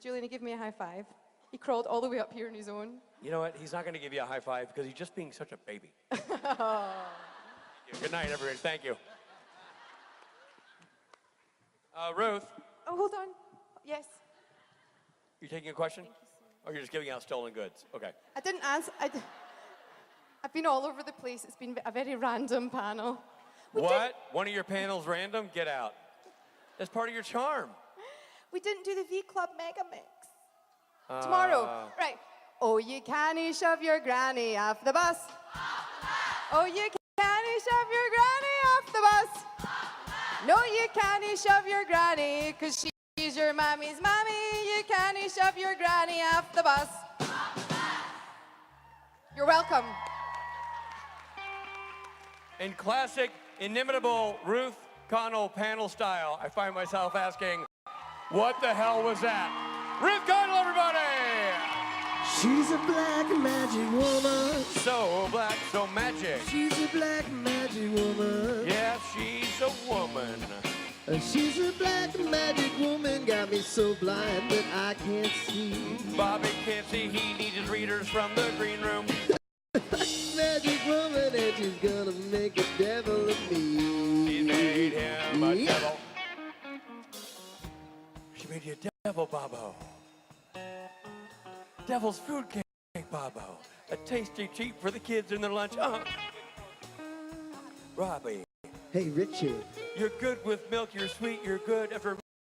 Julian, he gave me a high five. He crawled all the way up here on his own. You know what? He's not going to give you a high five because he's just being such a baby. Good night, everybody. Thank you. Ruth. Oh, hold on. Yes. You taking a question? Or you're just giving out stolen goods? Okay. I didn't answer. I've been all over the place. It's been a very random panel. What? One of your panels random? Get out. That's part of your charm. We didn't do the V Club Mega Mix. Tomorrow. Right. Oh, you can't shove your granny off the bus. Oh, you can't shove your granny off the bus. No, you can't shove your granny, 'cause she's your mommy's mommy. You can't shove your granny off the bus. You're welcome. In classic, inimitable Ruth Connell panel style, I find myself asking, what the hell was that? Ruth Connell, everybody! She's a black magic woman. So black, so magic. She's a black magic woman. Yeah, she's a woman. She's a black magic woman, got me so blind that I can't see. Bobby can't see, he needs his readers from the green room. Magic woman, and she's gonna make a devil of me. She made him a devil. She made you a devil, Bobo. Devil's food cake, Bobo. A tasty treat for the kids in their lunch. Robbie. Hey, Richie. You're good with milk, you're sweet, you're good after a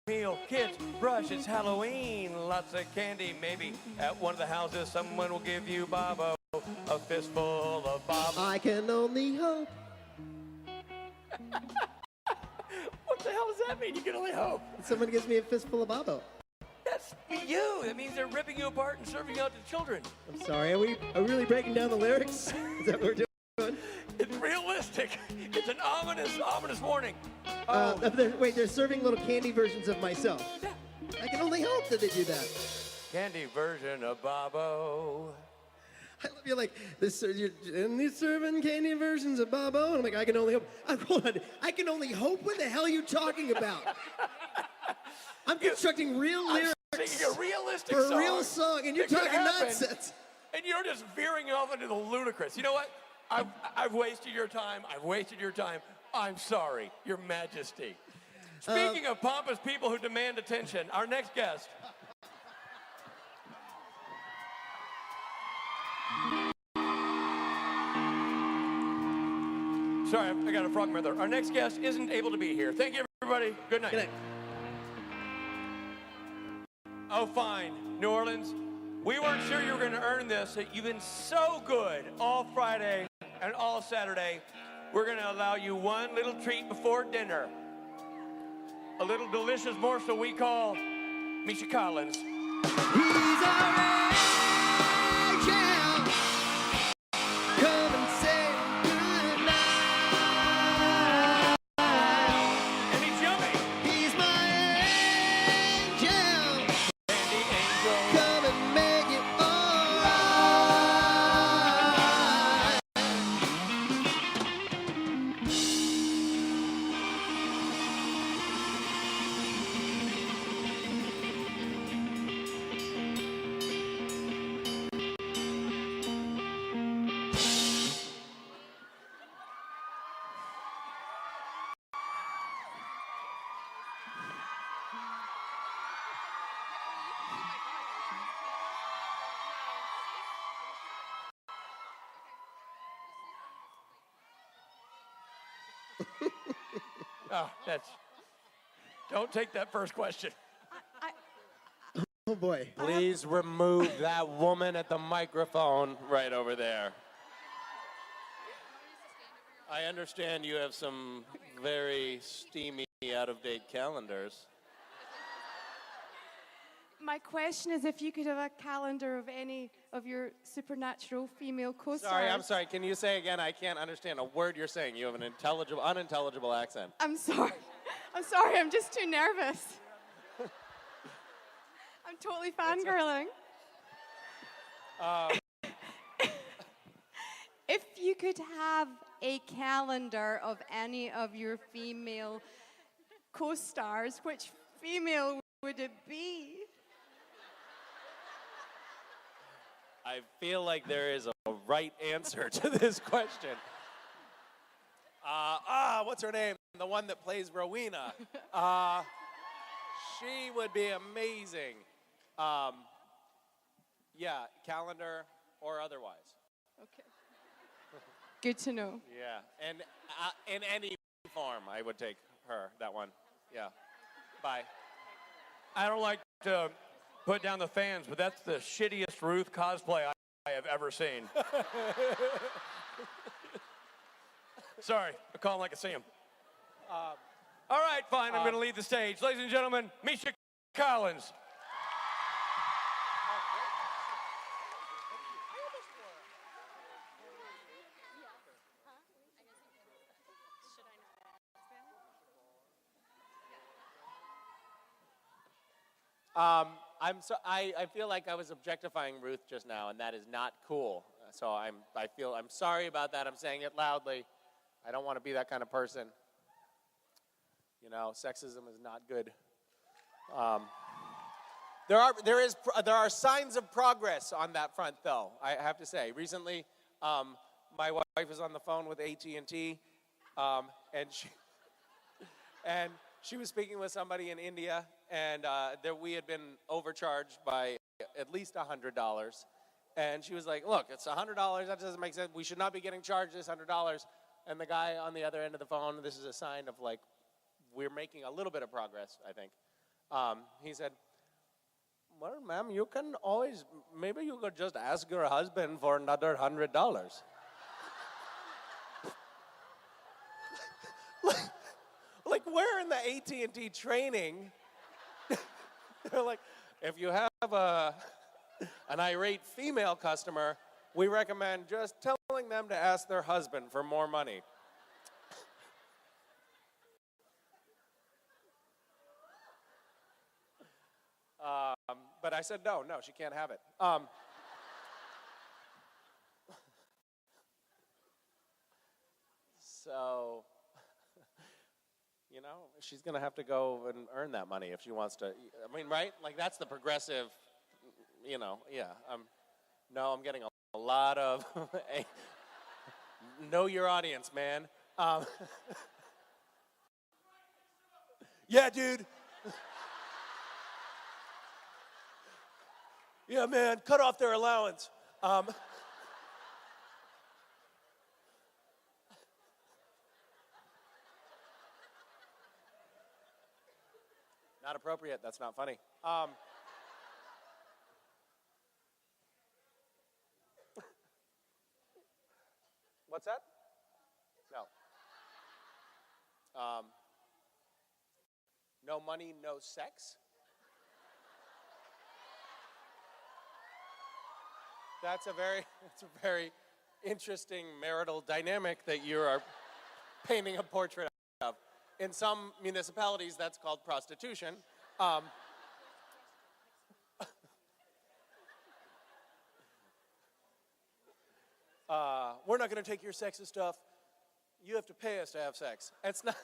meal. Kids, brush, it's Halloween. Lots of candy, maybe. At one of the houses, someone will give you, Bobo, a fistful of Bob. I can only hope. What the hell does that mean? You can only hope. Someone gives me a fistful of Bobo. That's you. That means they're ripping you apart and serving out to children. I'm sorry, are we really breaking down the lyrics? Is that what we're doing? It's realistic. It's an ominous warning. Wait, they're serving little candy versions of myself. Yeah. I can only hope that they do that. Candy version of Bobo. I love you like this. And they're serving candy versions of Bobo. And I'm like, I can only hope. Hold on. I can only hope. What the hell are you talking about? I'm constructing real lyrics. Singing a realistic for song. a real song, and you're talking nonsense. And you're just veering off into the ludicrous. You know what? I've wasted your time. I've wasted your time. I'm sorry, Your Majesty. Speaking of pompous people who demand attention, our next guest. Sorry, I got a frog in my throat. Our next guest isn't able to be here. Thank you, everybody. Good night. Good night. Oh, fine. New Orleans, we weren't sure you were going to earn this. You've been so good all Friday and all Saturday. We're going to allow you one little treat before dinner. A little delicious morsel we call Misha Collins. He's our angel. Come and say goodnight. And he's yummy. He's my angel. Candy angel. Come and make it Oh, don't take that first question. Oh boy. Please remove that woman at the microphone right over there. I understand you have some very steamy, out-of-date calendars. My question is if you could have a calendar of any of your supernatural female co-stars. Sorry, I'm sorry. Can you say again? I can't understand a word you're saying. You have an unintelligible accent. I'm sorry. I'm sorry. I'm just too nervous. I'm totally fangirling. If you could have a calendar of any of your female co-stars, which female would it be? I feel like there is a right answer to this question. What's her name? The one that plays Rowena. She would be amazing. Yeah, calendar or otherwise. Okay. Good to know. Yeah, and in any form, I would take her, that one. Yeah, bye. I don't like to put down the fans, but that's the shittiest Ruth cosplay I have ever seen. Sorry, I call him like I see him. All right, fine, I'm going to leave the stage. Ladies and gentlemen, Misha Collins. I feel like I was objectifying Ruth just now, and that is not cool. So I'm sorry about that. I'm saying it loudly. I don't want to be that kind of person. You know, sexism is not good. There are signs of progress on that front, though. I have to say, recently, my wife was on the phone with AT&T, and she was speaking with somebody in India, and we had been overcharged by at least $100. And she was like, look, it's $100, that doesn't make sense. We should not be getting charged this $100. And the guy on the other end of the phone, this is a sign of like, we're making a little bit of progress, I think. He said, well, ma'am, you can always, maybe you could just ask your husband for another $100. Like, where in the AT&T training, they're like, if you have an irate female customer, we recommend just telling them to ask their husband for more money. But I said, no, she can't have it. So, you know, she's going to have to go and earn that money if she wants to. I mean, right? Like, that's the progressive, you know, yeah. I'm getting a lot of, know your audience, man. Yeah, dude. Yeah, man, cut off their allowance. Not appropriate, that's not funny. What's that? No. No money, no sex? That's a very interesting marital dynamic that you are painting a portrait of. In some municipalities, that's called prostitution. We're not going to take your sexist stuff. You have to pay us to have sex. It's not.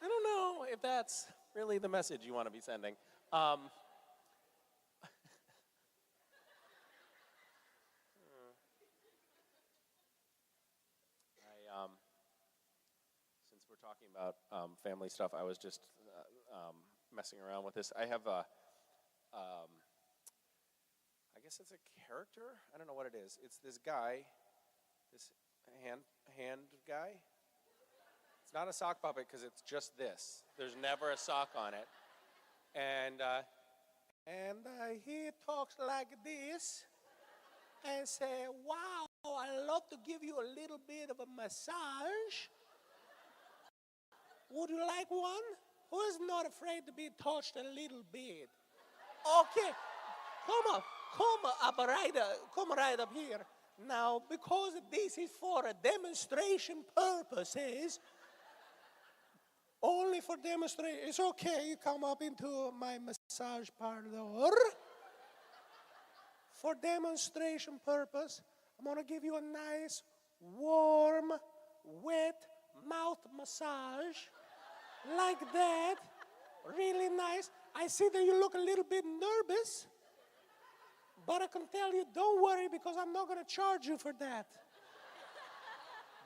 I don't know if that's really the message you want to be sending. Since we're talking about family stuff, I was just messing around with this. I have I guess it's a character. I don't know what it is. It's this guy, this hand guy. It's not a sock puppet because it's just this. There's never a sock on it, and he talks like this. And say, wow, I'd love to give you a little bit of a massage. Would you like one? Who is not afraid to be touched a little bit? Okay, come right up here. Now, because this is for a demonstration purposes, only for demonstration, it's okay, you come up into my massage parlor. For demonstration purpose, I'm gonna give you a nice, warm, wet mouth massage, like that, really nice. I see that you look a little bit nervous, but I can tell you, don't worry, because I'm not going to charge you for that.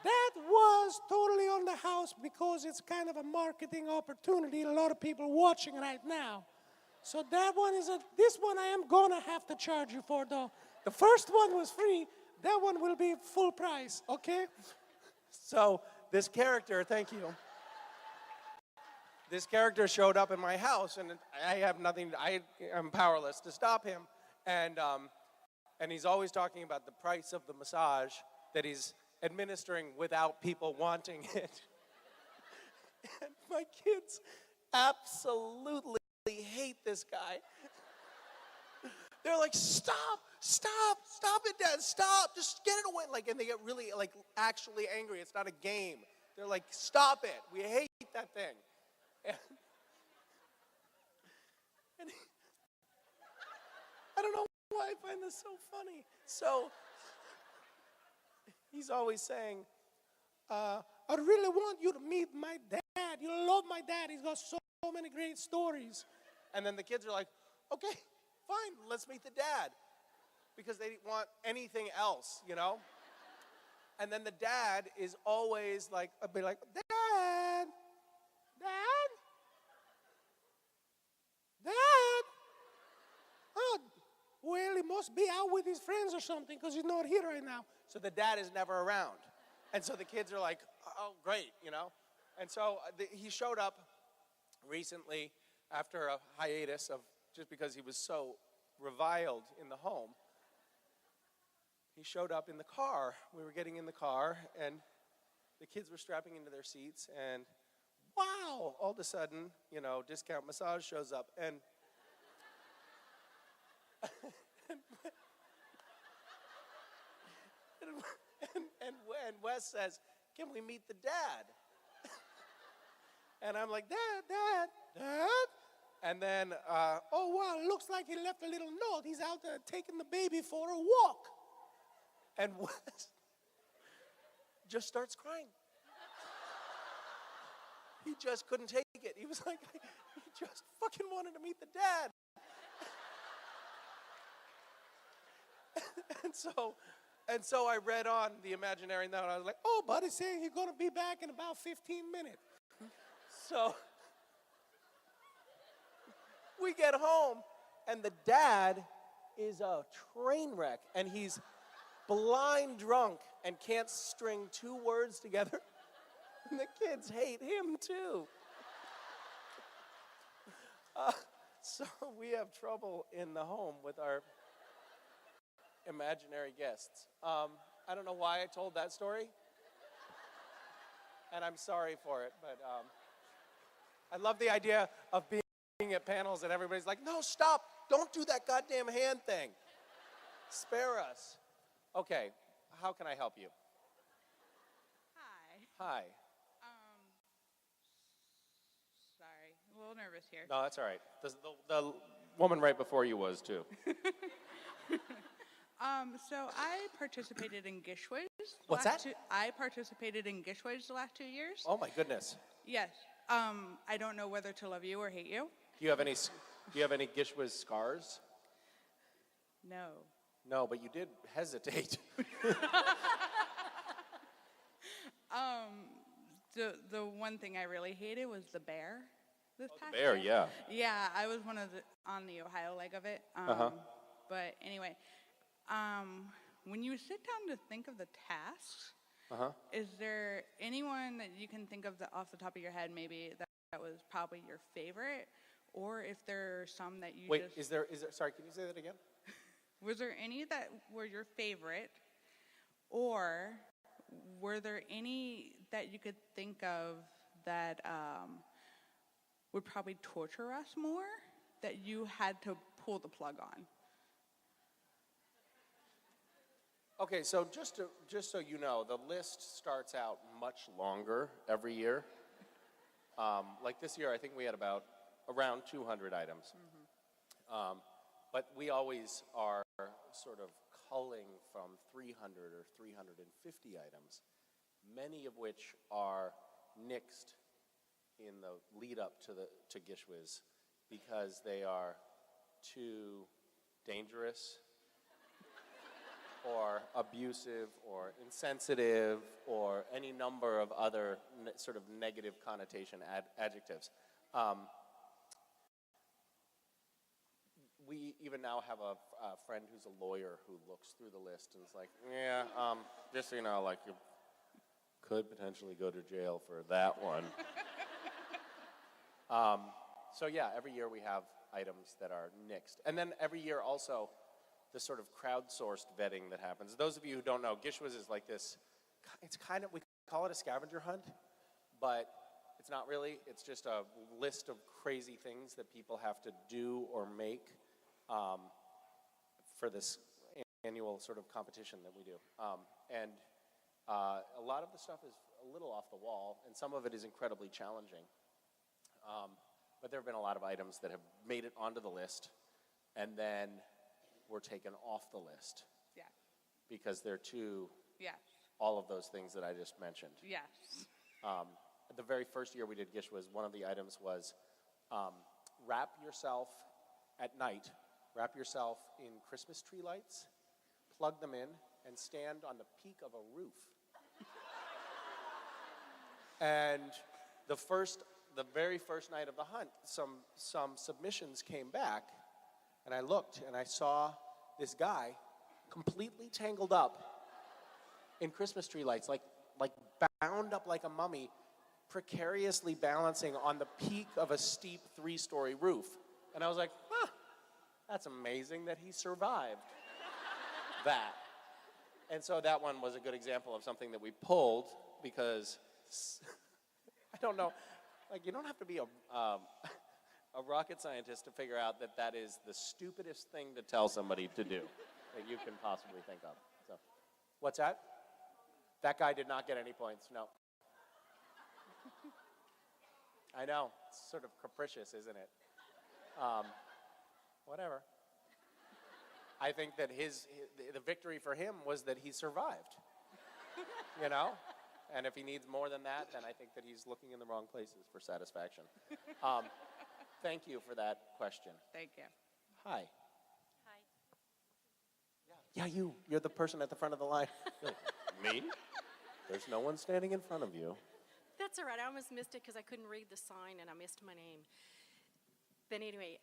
That was totally on the house because it's kind of a marketing opportunity. A lot of people watching right now. So that one is this one I am going to have to charge you for, though. The first one was free. That one will be full price, okay? So this character, thank you. This character showed up in my house, and I have nothing. I am powerless to stop him, and he's always talking about the price of the massage that he's administering without people wanting it. And my kids absolutely hate this guy. They're like, stop it, Dad, stop, just get it away. Like, and they get really, like, actually angry. It's not a game. They're like, stop it, we hate that thing. And I don't know why I find this so funny. So he's always saying, I really want you to meet my dad. You'll love my dad. He's got so many great stories. and then the kids are like, okay, fine, let's meet the dad. Because they didn't want anything else, you know? And then the dad is always like, I'd be like, Dad, Dad, Dad. Oh, well, he must be out with his friends or something because he's not here right now. So the dad is never around. And so the kids are like, oh, great, you know? And so he showed up recently after a hiatus of just because he was so reviled in the home. He showed up in the car. We were getting in the car, and the kids were strapping into their seats, and wow, all of a sudden, you know, Discount Massage shows up, and and Wes says, can we meet the dad? And I'm like, Dad. And then, Oh, wow, looks like he left a little note. He's out there taking the baby for a walk. and Wes just starts crying. He just couldn't take it. He was like, he just fucking wanted to meet the dad. And so I read on the imaginary note. I was like, Oh, buddy's saying he's going to be back in about 15 minutes. so we get home, and the dad is a train wreck, and he's blind drunk and can't string two words together. And the kids hate him too. So we have trouble in the home with our imaginary guests. I don't know why I told that story, and I'm sorry for it, but I love the idea of being at panels and everybody's like, no, stop, don't do that goddamn hand thing. Spare us. Okay, how can I help you? Hi. Sorry, a little nervous here. No, that's all right. The woman right before you was too. So I participated in Gishways. What's that? I participated in Gishways the last 2 years. Oh my goodness. Yes. I don't know whether to love you or hate you. Do you have any Gishwas scars? No. No, but you did hesitate. The one thing I really hated was the bear. This past Bear, year. yeah. Yeah, I was on the Ohio leg of it. But anyway, when you sit down to think of the tasks, is there anyone that you can think of off the top of your head maybe that was probably your favorite? Or if there are some that you Wait, is there, sorry, can you say that again? Was there any that were your favorite? Or were there any that you could think of that would probably torture us more, that you had to pull the plug on? Okay, so just so you know, the list starts out much longer every year. Like this year, I think we had around 200 items. But we always are sort of culling from 300 or 350 items, many of which are nixed in the lead up to Gishwiz because they are too dangerous or abusive or insensitive or any number of other sort of negative connotation adjectives. We even now have a friend who's a lawyer who looks through the list and is like, yeah, just so you know, like you could potentially go to jail for that one. So yeah, every year we have items that are nixed. And then every year also, the sort of crowdsourced vetting that happens. Those of you who don't know, Gishwas is like this, it's kind of, we call it a scavenger hunt, but it's not really. It's just a list of crazy things that people have to do or make for this annual sort of competition that we do. And a lot of the stuff is a little off the wall, and some of it is incredibly challenging. But there have been a lot of items that have made it onto the list and then were taken off the list. Yeah. Because they're too, Yes. all of those things that I just mentioned. Yes. The very first year we did Gishwas, one of the items was wrap yourself at night, wrap yourself in Christmas tree lights, plug them in, and stand on the peak of a roof. And the very first night of the hunt, some submissions came back, and I looked and I saw this guy completely tangled up in Christmas tree lights, like bound up like a mummy, precariously balancing on the peak of a steep 3-story roof. And I was like, that's amazing that he survived that. And so that one was a good example of something that we pulled because, I don't know, like you don't have to be a rocket scientist to figure out that that is the stupidest thing to tell somebody to do that you can possibly think of. So, what's that? That guy did not get any points, no. I know, it's sort of capricious, isn't it? Whatever. I think that the victory for him was that he survived, you know? And if he needs more than that, then I think that he's looking in the wrong places for satisfaction. Thank you for that question. Thank you. Hi. Hi. Yeah, you're the person at the front of the line. Me? There's no one standing in front of you. That's all right. I almost missed it because I couldn't read the sign and I missed my name. But anyway,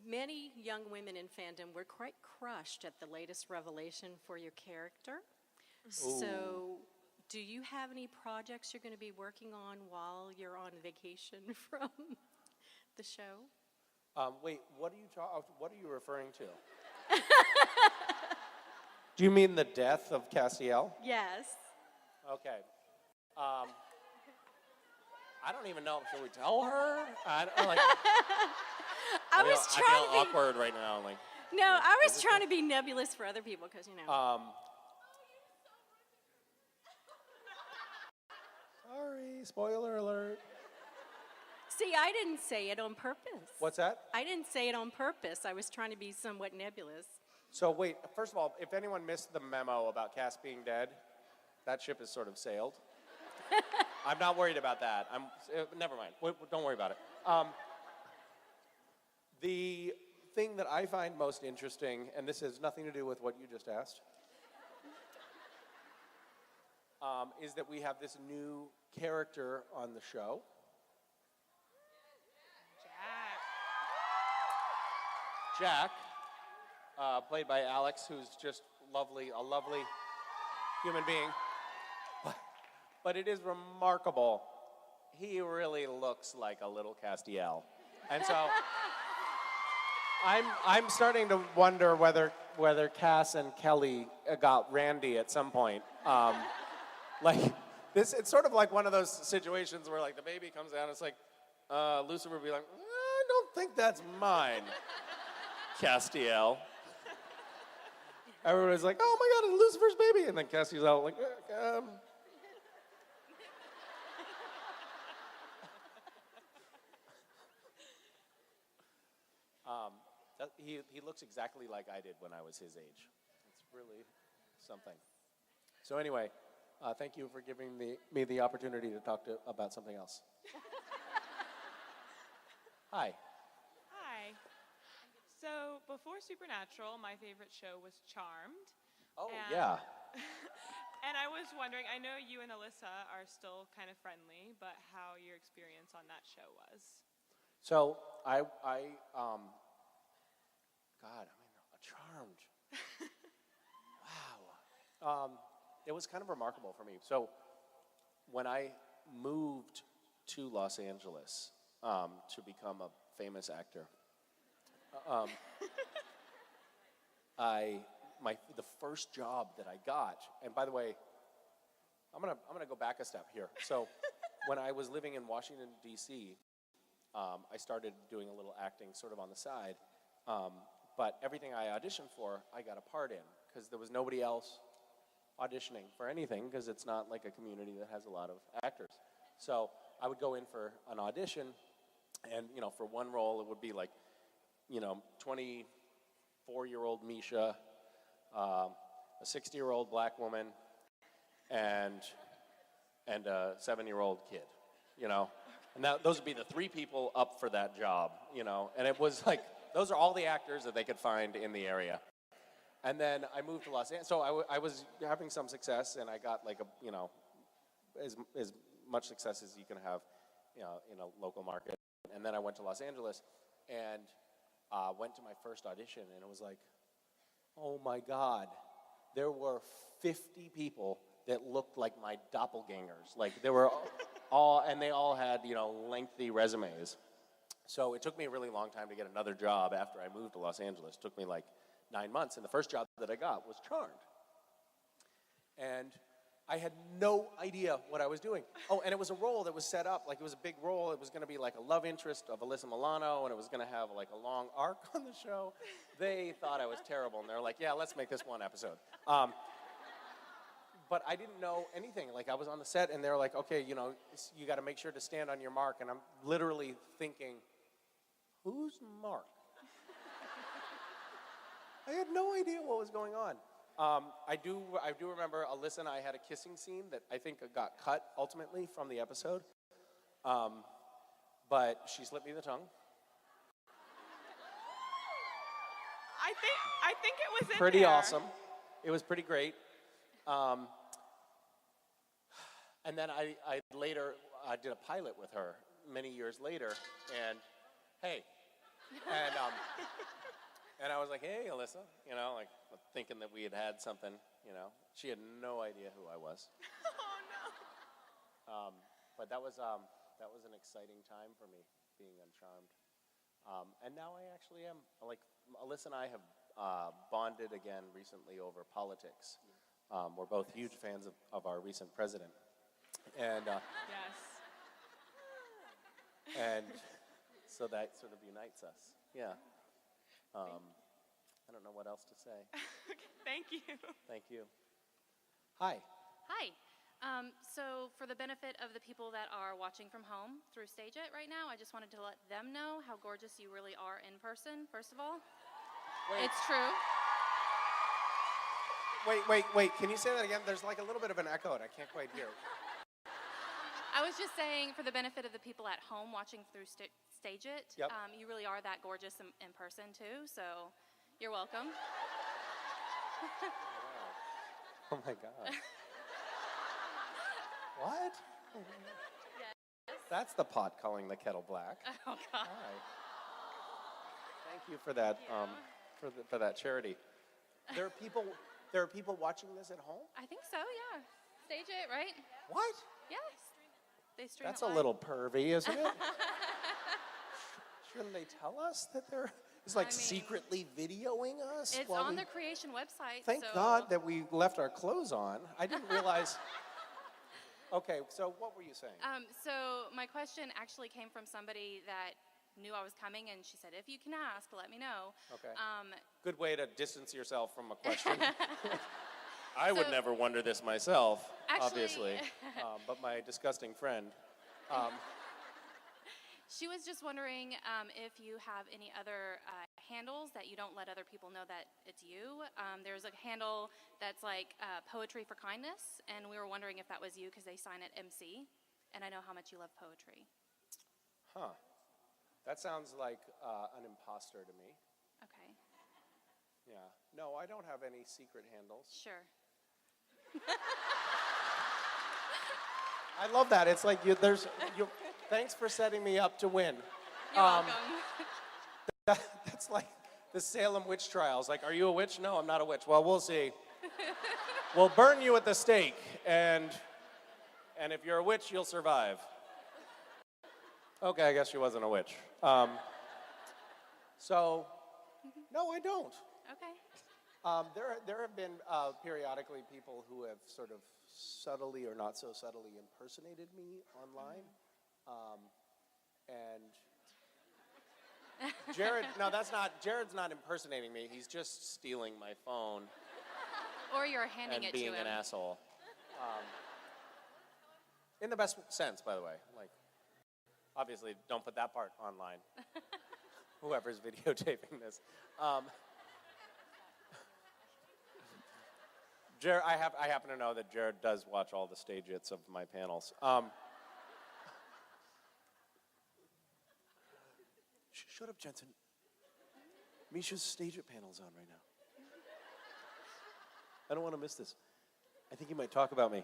many young women in fandom were quite crushed at the latest revelation for your character. Ooh. So, do you have any projects you're going to be working on while you're on vacation from the show? Wait, what are you referring to? Do you mean the death of Castiel? Yes. Okay. I don't even know. Should we tell her? I was I trying feel to be awkward right now. Like, No, I was trying to be nebulous for other people because, you know. Sorry, spoiler alert. See, I didn't say it on purpose. What's that? I didn't say it on purpose. I was trying to be somewhat nebulous. So wait, first of all, if anyone missed the memo about Cass being dead, that ship has sort of sailed. I'm not worried about that. Never mind. Don't worry about it. The thing that I find most interesting, and this has nothing to do with what you just asked, is that we have this new character on the show. Jack, played by Alex, who's just lovely, a lovely human being. But it is remarkable. He really looks like a little Castiel. And so I'm starting to wonder whether Cass and Kelly got Randy at some point. It's sort of like one of those situations where like the baby comes out and it's like, Lucifer would be like, I don't think that's mine, Castiel. Everybody's like, oh my God, it's Lucifer's baby. And then Castiel's out like, He looks exactly like I did when I was his age. It's really something. So anyway, thank you for giving me the opportunity to talk about something else. Hi. Hi. So before Supernatural, my favorite show was Charmed. Oh, And- yeah. And I was wondering, I know you and Alyssa are still kind of friendly, but how your experience on that show was. So God, I mean, Charmed. Wow. It was kind of remarkable for me. So when I moved to Los Angeles to become a famous actor, the first job that I got, and by the way, I'm gonna go back a step here. So when I was living in Washington, D.C., I started doing a little acting sort of on the side. But everything I auditioned for, I got a part in, because there was nobody else auditioning for anything, because it's not like a community that has a lot of actors. So I would go in for an audition, and for one role it would be like, 24-year-old Misha, a 60-year-old black woman, and a 7-year-old kid, And those would be the 3 people up for that job, And it was like, those are all the actors that they could find in the area. And then I moved to Los Angeles. So I was having some success, and I got like as much success as you can have, in a local market. And then I went to Los Angeles and went to my first audition, and it was like, oh my God, there were 50 people that looked like my doppelgangers. Like they were they all had, lengthy resumes. So it took me a really long time to get another job after I moved to Los Angeles. It took me like 9 months, and the first job that I got was Charmed. And I had no idea what I was doing. Oh, and it was a role that was set up, like it was a big role. It was gonna be like a love interest of Alyssa Milano, and it was gonna have like a long arc on the show. They thought I was terrible, and they're like, yeah, let's make this one episode. But I didn't know anything. Like I was on the set, and they're like, okay, you gotta make sure to stand on your mark. And I'm literally thinking, who's Mark? I had no idea what was going on. I do remember Alyssa and I had a kissing scene that I think got cut ultimately from the episode. But she slipped me the tongue. I think it was in Pretty there. awesome. It was pretty great. And then I later did a pilot with her many years later, and hey, and I was like, hey, Alyssa, like thinking that we had something, She had no idea who I was. Oh no. But that was an exciting time for me, being on Charmed. And now I actually am, like, Alyssa and I have bonded again recently over politics. We're both huge fans of our recent president. And Yes. and so that sort of unites us. Yeah. I don't know what else to say. Okay, thank you. Thank you. Hi. Hi. So for the benefit of the people that are watching from home through stageit right now, I just wanted to let them know how gorgeous you really are in person, first of all. Wait. It's true. Wait. Can you say that again? There's like a little bit of an echo, and I can't quite hear. I was just saying, for the benefit of the people at home watching through stageit, Yep. You really are that gorgeous in person too, so you're welcome. Oh my God. What? Yes. That's the pot calling the kettle black. Oh, God. Hi. Thank you for that. For that charity. There are people watching this at home. I think so, yeah. stageit, right? What? Yes. They stream That's it a live. little pervy, isn't it? Shouldn't they tell us that they're like secretly videoing us? It's on the creation website. Thank so God that we left our clothes on. I didn't realize. Okay, so what were you saying? So my question actually came from somebody that knew I was coming, and she said, if you can ask, let me know. Okay. Good way to distance yourself from a question. I would never wonder this myself, obviously, but my disgusting friend. She was just wondering if you have any other handles that you don't let other people know that it's you. There's a handle that's like Poetry for Kindness, and we were wondering if that was you because they sign it MC, and I know how much you love poetry. Huh. That sounds like an imposter to me. Okay. Yeah. No, I don't have any secret handles. Sure. I love that. It's like thanks for setting me up to win. You're welcome. That's like the Salem witch trials. Like, are you a witch? No, I'm not a witch. Well, we'll see. We'll burn you at the stake, and if you're a witch, you'll survive. Okay, I guess she wasn't a witch. So, no, I don't. Okay. There have been periodically people who have sort of subtly or not so subtly impersonated me online. And Jared's not impersonating me. He's just stealing my phone Or you're handing and it to being him. an asshole. In the best sense, by the way. Like, obviously, don't put that part online. Whoever's videotaping this. Jared, I happen to know that Jared does watch all the stageits of my panels. Shut up, Jensen. Misha's stageit panel's on right now. I don't want to miss this. I think he might talk about me.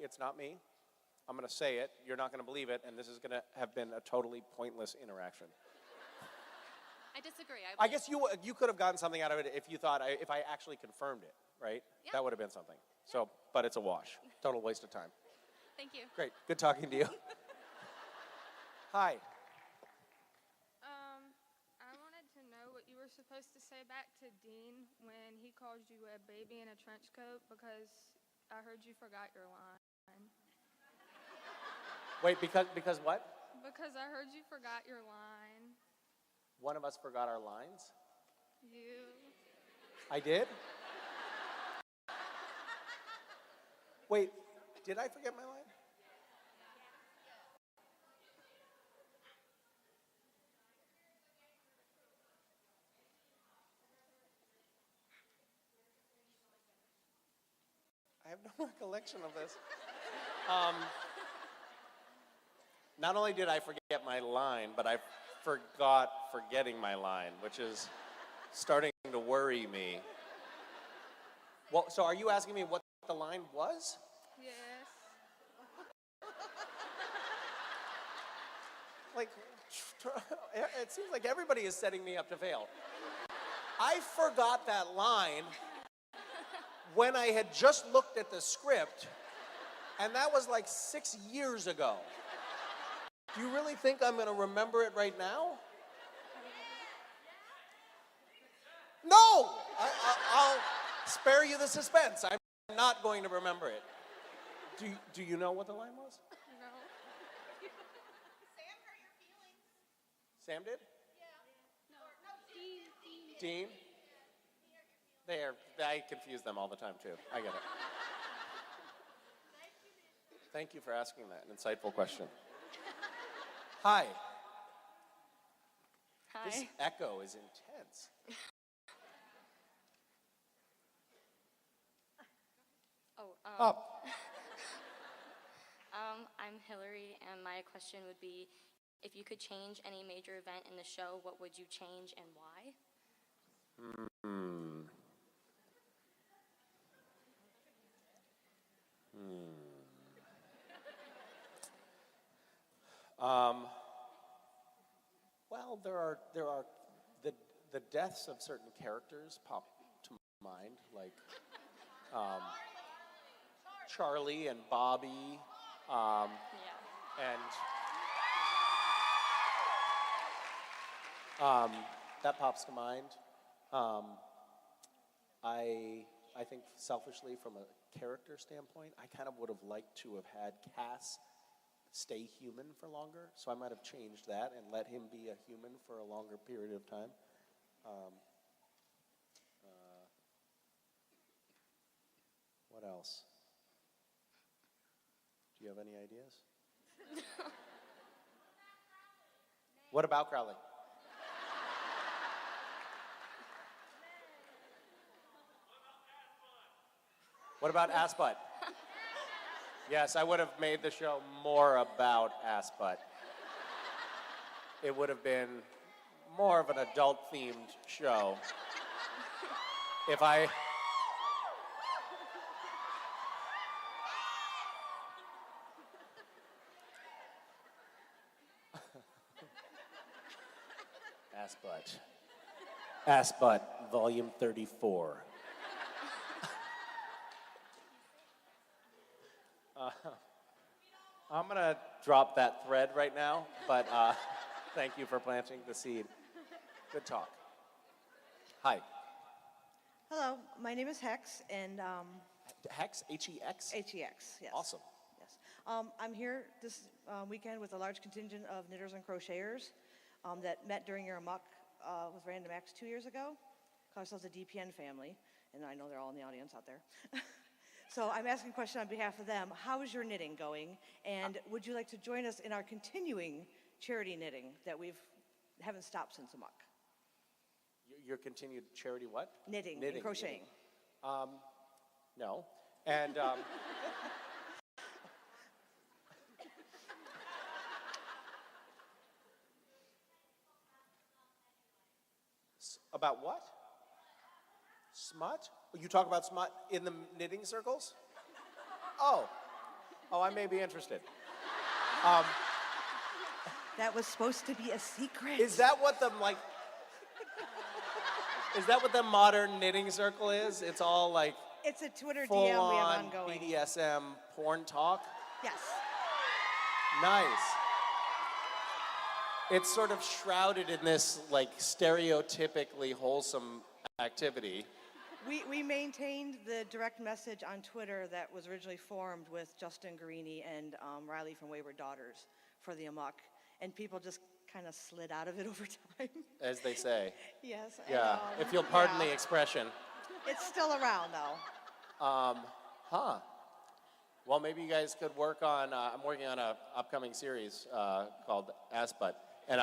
It's not me. I'm going to say it. You're not going to believe it, and this is going to have been a totally pointless interaction. I disagree. I guess you could have gotten something out of it if you thought if I actually confirmed it, right? Yeah. That would have been something. So, but it's a wash. Total waste of time. Thank you. Great. Good talking to you. Hi. I wanted to know what you were supposed to say back to Dean when he called you a baby in a trench coat, because I heard you forgot your line. Wait, because what? Because I heard you forgot your line. One of us forgot our lines? You. I did? Wait, did I forget my line? I have no recollection of this. Not only did I forget my line, but I forgot forgetting my line, which is starting to worry me. Well, so are you asking me what the line was? Yes. Like, it seems like everybody is setting me up to fail. I forgot that line when I had just looked at the script, and that was like 6 years ago. Do you really think I'm going to remember it right now? No! I'll spare you the suspense. I'm not going to remember it. Do you know what the line was? No. Sam hurt your feelings. Sam did? Yeah. No, Dean. Dean? I confuse them all the time, too. I get it. Thank you for asking that. An insightful question. Hi. Hi. This echo is intense. I'm Hillary, and my question would be, if you could change any major event in the show, what would you change and why? Well, there are the deaths of certain characters pop to mind, like Charlie and Bobby, and that pops to mind. I think selfishly, from a character standpoint, I kind of would have liked to have had Cass stay human for longer, so I might have changed that and let him be a human for a longer period of time. What else? Do you have any ideas? What about Crowley? What about ass butt? Yes, I would have made the show more about ass butt. it would have been more of an adult-themed show. If I... Ass Butt. Ass Butt, Volume 34. I'm going to drop that thread right now, but thank you for planting the seed. Good talk. Hi. Hello, my name is Hex, and Hex? H-E-X? H-E-X, yes. Awesome. Yes. I'm here this weekend with a large contingent of knitters and crocheters that met during your Amok with Random Acts 2 years ago. Call ourselves a DPN family, and I know they're all in the audience out there. So I'm asking a question on behalf of them. How is your knitting going? And would you like to join us in our continuing charity knitting that haven't stopped since Amok? Your continued charity what? Knitting and crocheting. No. And about what? Smut? You talk about smut in the knitting circles? Oh, I may be interested. That was supposed to be a secret. Is that what the Is that what the modern knitting circle is? It's all like It's a Twitter DM full we have on ongoing. BDSM porn talk? Yes. Nice. It's sort of shrouded in this like stereotypically wholesome activity. We maintained the direct message on Twitter that was originally formed with Justin Guarini and Riley from Wayward Daughters for the Amok, and people just kind of slid out of it over time. As they say. Yes. Yeah, and, if you'll pardon yeah. the expression. It's still around though. Well, maybe you guys could work on, I'm working on an upcoming series called Ass Butt, and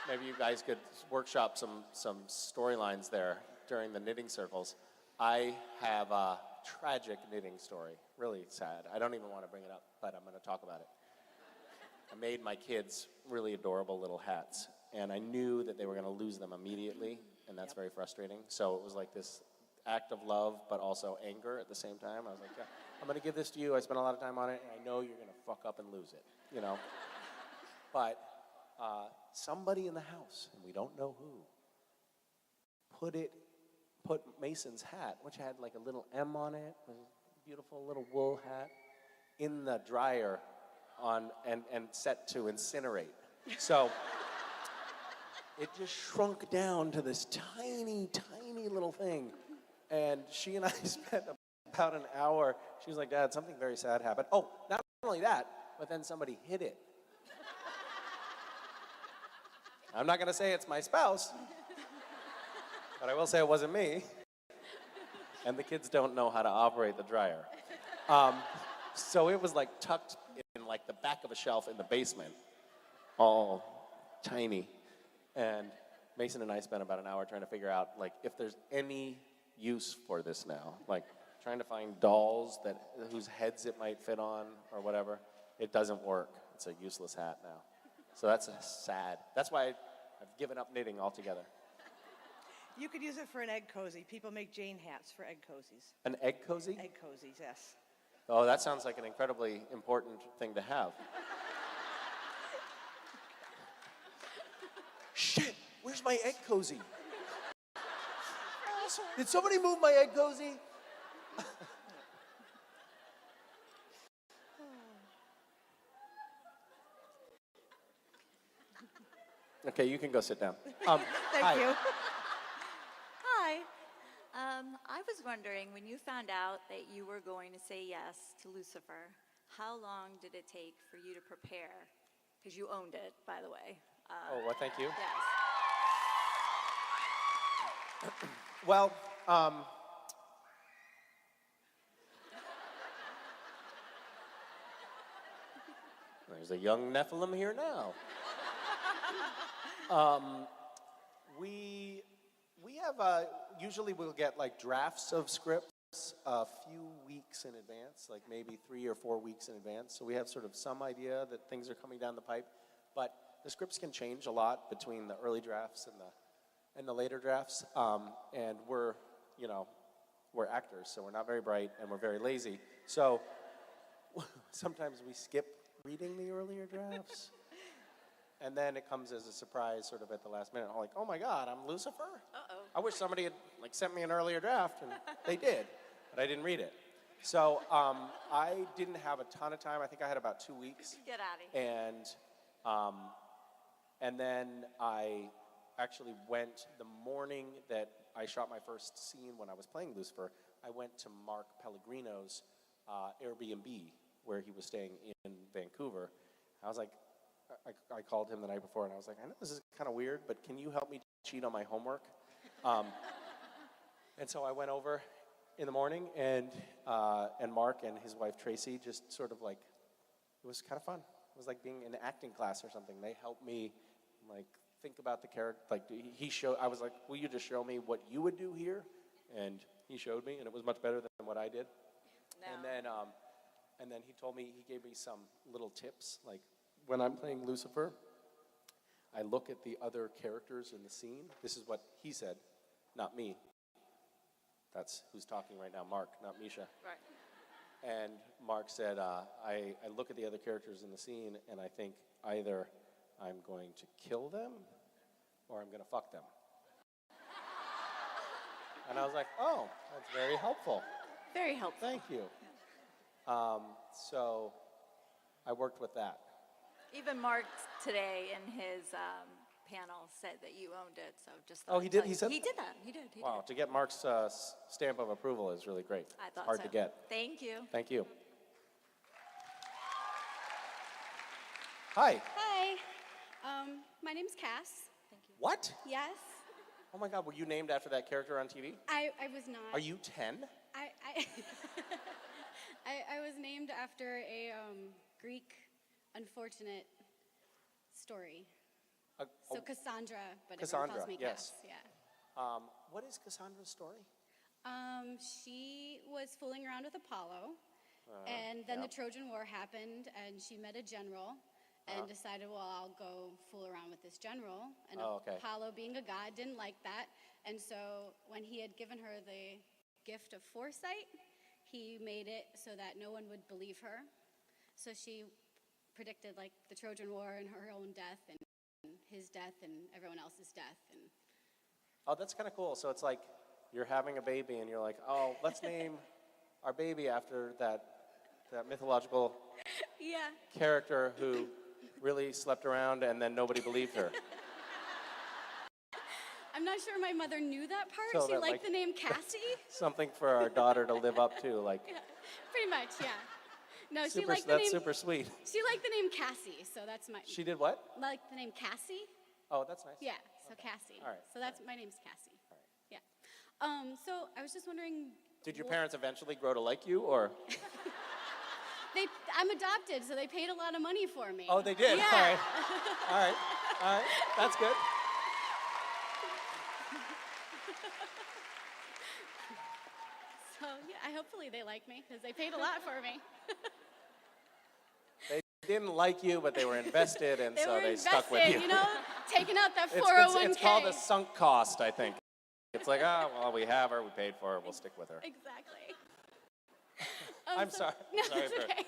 maybe you guys could workshop some storylines there during the knitting circles. I have a tragic knitting story, really sad. I don't even want to bring it up, but I'm going to talk about it. I made my kids really adorable little hats, and I knew that they were going to lose them immediately, and that's very frustrating. So it was like this act of love, but also anger at the same time. I was like, yeah, I'm going to give this to you. I spent a lot of time on it, and I know you're going to fuck up and lose it, you know? But somebody in the house, and we don't know who, put Mason's hat, which had like a little M on it, a beautiful little wool hat, in the dryer and set to incinerate. So it just shrunk down to this tiny, tiny little thing. And she and I spent about an hour. She was like, Dad, something very sad happened. Oh, not only that, but then somebody hid it. I'm not going to say it's my spouse, but I will say it wasn't me. And the kids don't know how to operate the dryer. So it was like tucked in like the back of a shelf in the basement, all tiny. And Mason and I spent about an hour trying to figure out like if there's any use for this now, like trying to find dolls whose heads it might fit on or whatever. It doesn't work. It's a useless hat now. So that's sad. That's why I've given up knitting altogether. You could use it for an egg cozy. People make Jane hats for egg cozies. An egg cozy? Egg cozies, yes. Oh, that sounds like an incredibly important thing to have. Shit, where's my egg cozy? Did somebody move my egg cozy? Okay, you can go sit down. Thank you. Hi. I was wondering, when you found out that you were going to say yes to Lucifer, how long did it take for you to prepare? Because you owned it, by the way. Oh, well, thank you. Yes. Well, there's a young Nephilim here now. We have, usually we'll get like drafts of scripts a few weeks in advance, like maybe 3 or 4 weeks in advance. So we have sort of some idea that things are coming down the pipe. But the scripts can change a lot between the early drafts and the later drafts. And we're actors, so we're not very bright and we're very lazy. So sometimes we skip reading the earlier drafts. And then it comes as a surprise sort of at the last minute. I'm like, oh my God, I'm Lucifer? Uh-oh. I wish somebody had sent me an earlier draft, and they did, but I didn't read it. So I didn't have a ton of time. I think I had about 2 weeks. Get out of here. And then I actually went the morning that I shot my first scene when I was playing Lucifer. I went to Mark Pellegrino's Airbnb where he was staying in Vancouver. I was like, I called him the night before and I was like, I know this is kind of weird, but can you help me cheat on my homework? And so I went over in the morning and Mark and his wife Tracy just sort of like, it was kind of fun. It was like being in an acting class or something. They helped me like think about the character. Like I was like, will you just show me what you would do here? And he showed me and it was much better than what I did. No. And then he gave me some little tips. Like when I'm playing Lucifer, I look at the other characters in the scene. This is what he said, not me. That's who's talking right now, Mark, not Misha. Right. And Mark said, I look at the other characters in the scene and I think either I'm going to kill them or I'm going to fuck them. And I was like, oh, that's very helpful. Very helpful. Thank you. So I worked with that. Even Mark today in his panel said that you owned it, so just Oh, he did? He said He did that. He did. Wow, to get Mark's stamp of approval is really great. I thought Hard so. to get. Thank you. Thank you. Hi. Hi. My name's Cass. Thank you. What? Yes. Oh my God, were you named after that character on TV? I was not. Are you 10? I was named after a Greek unfortunate story. So Cassandra, but everyone calls me Cass. Yeah. What is Cassandra's story? She was fooling around with Apollo, and then the Trojan War happened, and she met a general, and decided, well, I'll go fool around with this general. And Apollo, being a god, didn't like that, and so when he had given her the gift of foresight, he made it so that no one would believe her. So she predicted like the Trojan War and her own death and his death and everyone else's death. And oh, that's kind of cool. So it's like you're having a baby and you're like, oh, let's name our baby after that mythological character who really slept around and then nobody believed her. I'm not sure my mother knew that part. So she that, liked the name Cassie. Something for our daughter to live up to, like. Yeah, pretty much, yeah. No, super, she liked the that's name. super sweet. She liked the name Cassie, so that's my. She did what? Like the name Cassie. Oh, that's nice. Yeah, so Cassie. All right. So that's my name's Cassie. All right. Yeah. So I was just wondering. Did your parents eventually grow to like you, or? I'm adopted, so they paid a lot of money for me. Oh, they did. Yeah. All right. All right. All right. That's good. So yeah, hopefully they like me because they paid a lot for me. They didn't like you, but they were invested, and so they stuck with you. You know, taking out that 401k. It's called a sunk cost, I think. It's like, oh, well, we have her, we paid for her, we'll stick with her. Exactly. I'm sorry. No, Sorry it's okay.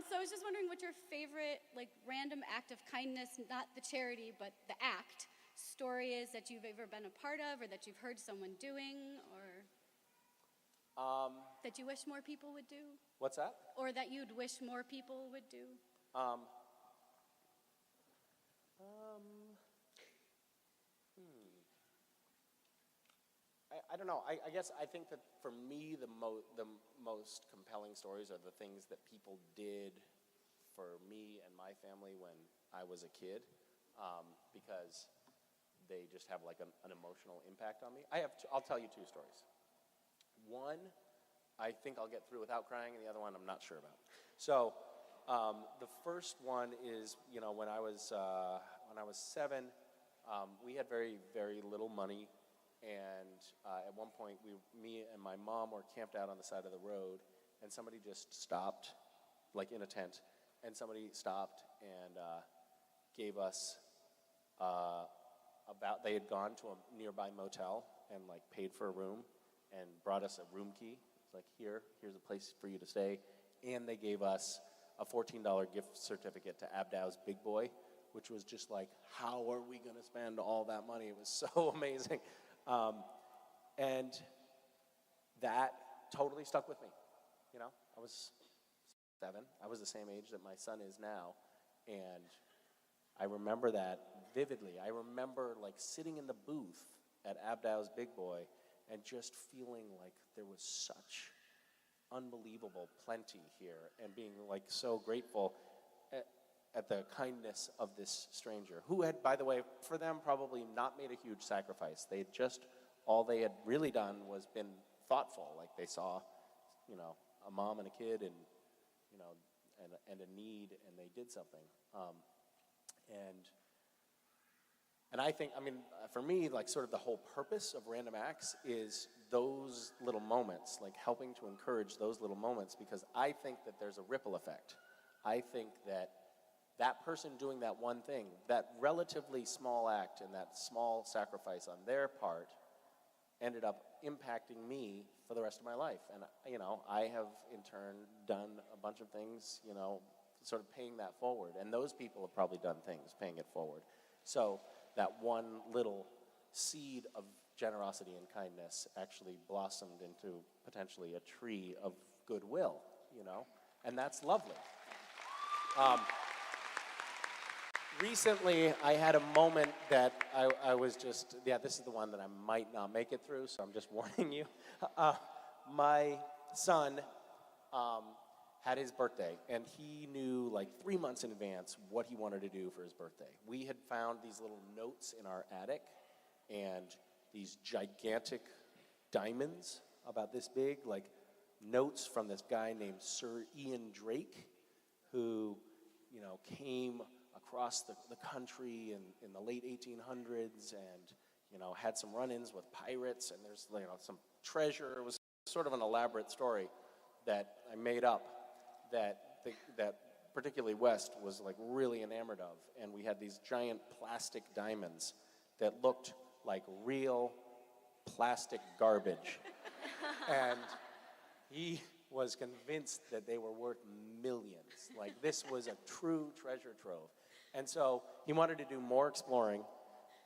So I was just wondering what your favorite, like, random act of kindness, not the charity, but the act, story is that you've ever been a part of, or that you've heard someone doing, or that you wish more people would do? What's that? Or that you'd wish more people would do? I don't know. I guess I think that for me, the most compelling stories are the things that people did for me and my family when I was a kid, because they just have like an emotional impact on me. I'll tell you two stories. One, I think I'll get through without crying, and the other one I'm not sure about. So the first one is, when I was 7, we had very, very little money. And at one point, me and my mom were camped out on the side of the road, and somebody just stopped, like in a tent, and somebody stopped and gave us they had gone to a nearby motel and like paid for a room and brought us a room key. It's like, here's a place for you to stay. And they gave us a $14 gift certificate to Abdow's Big Boy, which was just like, how are we going to spend all that money? It was so amazing. And that totally stuck with me. You know, I was 7. I was the same age that my son is now. And I remember that vividly. I remember like sitting in the booth at Abdow's Big Boy and just feeling like there was such unbelievable plenty here and being like so grateful at the kindness of this stranger who had, by the way, for them probably not made a huge sacrifice. All they had really done was been thoughtful. Like they saw, you know, a mom and a kid and, you know, and a need, and they did something. And I think, I mean, for me, like sort of the whole purpose of Random Acts is those little moments, like helping to encourage those little moments, because I think that there's a ripple effect. I think that that person doing that one thing, that relatively small act and that small sacrifice on their part ended up impacting me for the rest of my life. And, you know, I have in turn done a bunch of things, you know, sort of paying that forward. And those people have probably done things paying it forward. So that one little seed of generosity and kindness actually blossomed into potentially a tree of goodwill, you know, and that's lovely. Recently, I had a moment that I was just, this is the one that I might not make it through, so I'm just warning you. My son had his birthday, and he knew like 3 months in advance what he wanted to do for his birthday. We had found these little notes in our attic, and these gigantic diamonds about this big, like notes from this guy named Sir Ian Drake, who, you know, came across the country in the late 1800s and, you know, had some run-ins with pirates, and there's, you know, some treasure. It was sort of an elaborate story that I made up that particularly West was like really enamored of. And we had these giant plastic diamonds that looked like real plastic garbage. And he was convinced that they were worth millions. Like this was a true treasure trove. And so he wanted to do more exploring.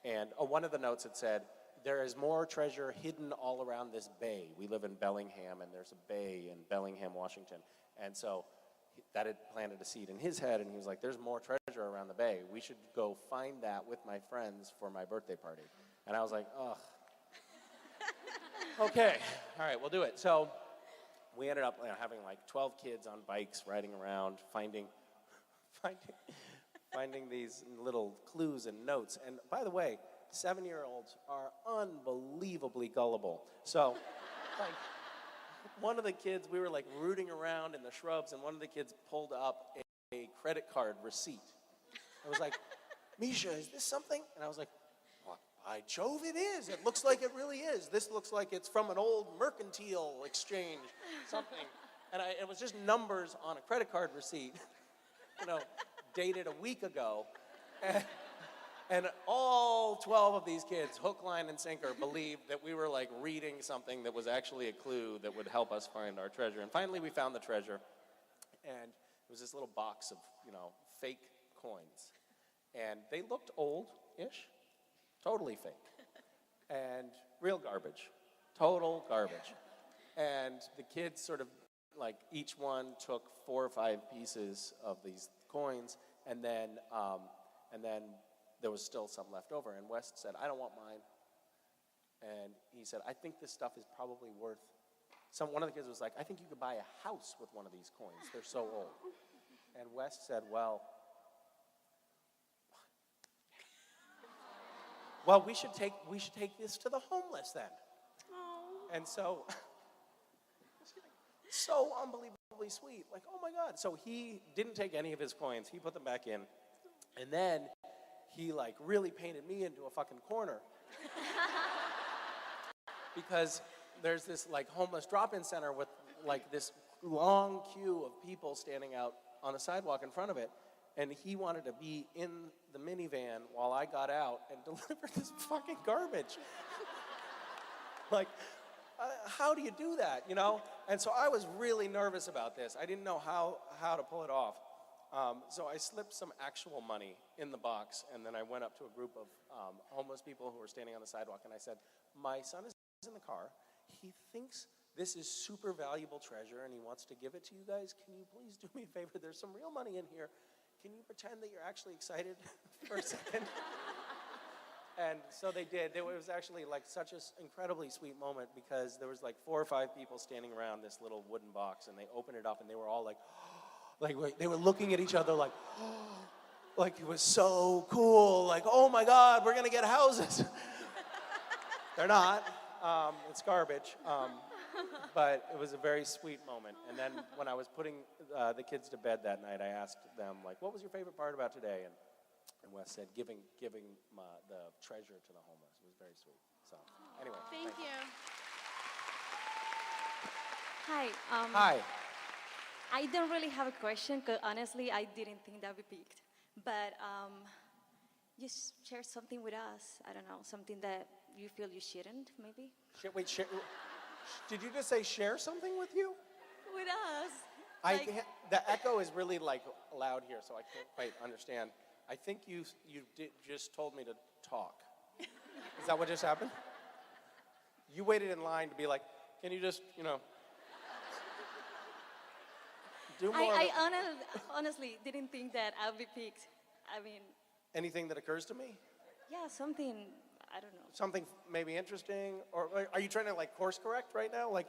And one of the notes had said, there is more treasure hidden all around this bay. We live in Bellingham, and there's a bay in Bellingham, Washington. And so that had planted a seed in his head, and he was like, there's more treasure around the bay. We should go find that with my friends for my birthday party. And I was like, ugh. Okay, all right, we'll do it. So we ended up having like 12 kids on bikes riding around, finding these little clues and notes. And by the way, 7-year-olds are unbelievably gullible. So, like, one of the kids, we were like rooting around in the shrubs, and one of the kids pulled up a credit card receipt. I was like, Misha, is this something? And I was like, well, by Jove, it is. It looks like it really is. This looks like it's from an old mercantile exchange, something. And it was just numbers on a credit card receipt, you know, dated a week ago. And all 12 of these kids, hook, line, and sinker, believed that we were like reading something that was actually a clue that would help us find our treasure. And finally we found the treasure. And it was this little box of, you know, fake coins. And they looked old-ish, totally fake. And real garbage, total garbage. And the kids sort of, like, each one took 4 or 5 pieces of these coins, and then there was still some left over. And West said, I don't want mine. And he said, I think this stuff is probably worth, one of the kids was like, I think you could buy a house with one of these coins. They're so old. And West said, well, we should take this to the homeless then. Oh. And so unbelievably sweet. Like, oh my God. So he didn't take any of his coins. He put them back in. And then he like really painted me into a fucking corner. Because there's this like homeless drop-in center with like this long queue of people standing out on the sidewalk in front of it. and he wanted to be in the minivan while I got out and delivered this fucking garbage. Like, how do you do that, you know? And so I was really nervous about this. I didn't know how to pull it off. So I slipped some actual money in the box, and then I went up to a group of homeless people who were standing on the sidewalk, and I said, my son is in the car. He thinks this is super valuable treasure, and he wants to give it to you guys. Can you please do me a favor? There's some real money in here. Can you pretend that you're actually excited for a second? And so they did. It was actually like such an incredibly sweet moment because there was like 4 or 5 people standing around this little wooden box, and they opened it up, and they were all like they were looking at each other like, like it was so cool. Like, oh my God, we're gonna get houses. They're not. It's garbage. But it was a very sweet moment. And then when I was putting the kids to bed that night, I asked them, like, what was your favorite part about today? And Wes said, giving the treasure to the homeless. It was very sweet. So, anyway. Thank you. Hi. Hi. I don't really have a question because honestly, I didn't think that would be picked. But just share something with us. I don't know, something that you feel you shouldn't, maybe? Wait, did you just say share something with you? With us. The echo is really like loud here, so I can't quite understand. I think you just told me to talk. Is that what just happened? You waited in line to be like, can you just, do more? I honestly didn't think that I would be picked. I mean... Anything that occurs to me? Yeah, something, I don't know. Something maybe interesting? Or are you trying to like course correct right now? Like,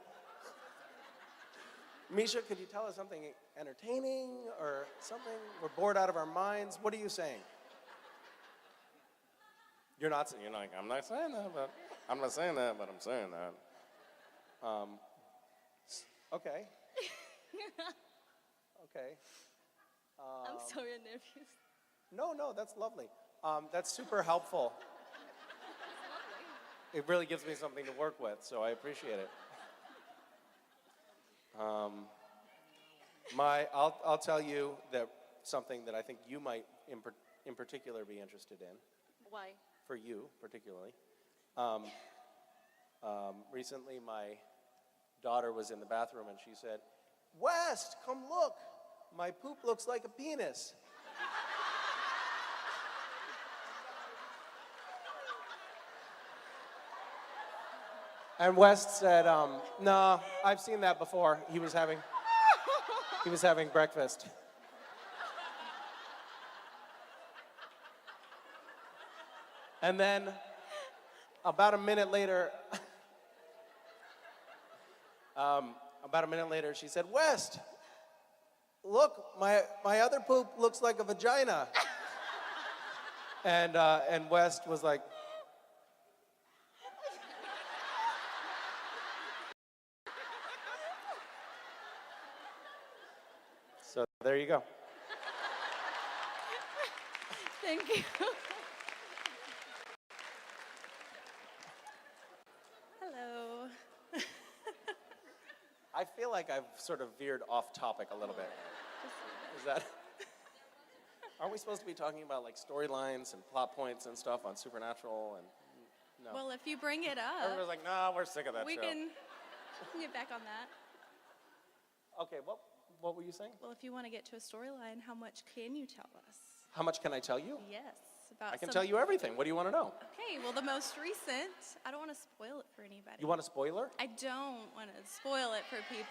Misha, could you tell us something entertaining or something? We're bored out of our minds. What are you saying? You're not saying, you're like, I'm not saying that, but I'm not saying that, but I'm saying that. Okay. Okay. I'm sorry, I'm nervous. No, that's lovely. That's super helpful. It really gives me something to work with, so I appreciate it. I'll tell you that something that I think you might in particular be interested in. Why? For you, particularly. Recently, my daughter was in the bathroom and she said, West, come look. My poop looks like a penis. And West said, no, I've seen that before. He was having breakfast. And then about a minute later, she said, West, look, my other poop looks like a vagina. And West was like, so there you go. Thank you. Hello. I feel like I've sort of veered off topic a little bit. Is that? Aren't we supposed to be talking about like storylines and plot points and stuff on Supernatural and no? Well, if you bring it up, Everyone's like, nah, we're sick of that we show. can get back on that. Okay, what were you saying? Well, if you want to get to a storyline, how much can you tell us? How much can I tell you? Yes, about. I can tell you everything. What do you want to know? Okay, well, the most recent. I don't want to spoil it for anybody. You want a spoiler? I don't want to spoil it for people.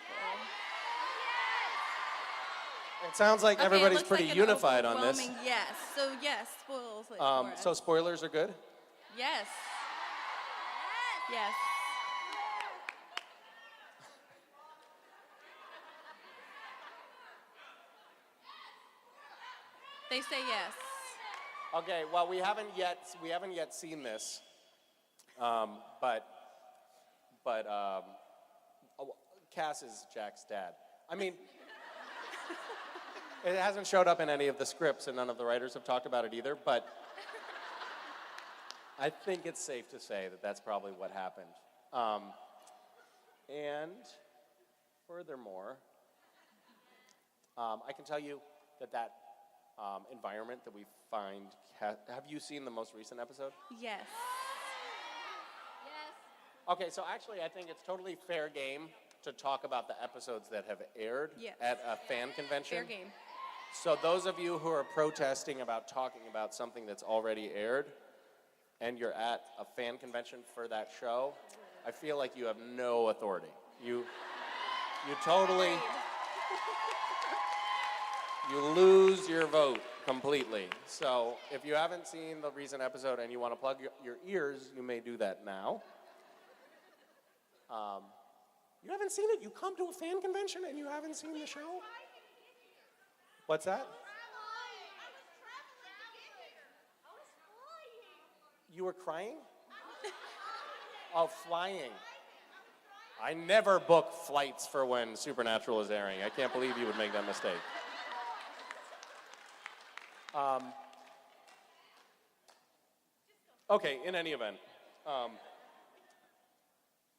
It sounds like Okay, everybody's it looks pretty like an unified on this. overwhelming Yes. So yes, spoils it for us. So spoilers are good? Yes. Yes. They say yes. Okay, well, we haven't yet seen this, but Cass is Jack's dad. I mean, it hasn't showed up in any of the scripts, and none of the writers have talked about it either. But I think it's safe to say that that's probably what happened. And furthermore, I can tell you that environment that we find. Have you seen the most recent episode? Yes. Okay, so actually I think it's totally fair game to talk about the episodes that have aired Yes. at a fan convention. Fair game. So those of you who are protesting about talking about something that's already aired and you're at a fan convention for that show, I feel like you have no authority. You totally, you lose your vote completely. So if you haven't seen the recent episode and you want to plug your ears, you may do that now. You haven't seen it? You come to a fan convention and you haven't seen the show? What's that? You were crying? Oh, flying. I never book flights for when Supernatural is airing. I can't believe you would make that mistake. Okay, in any event,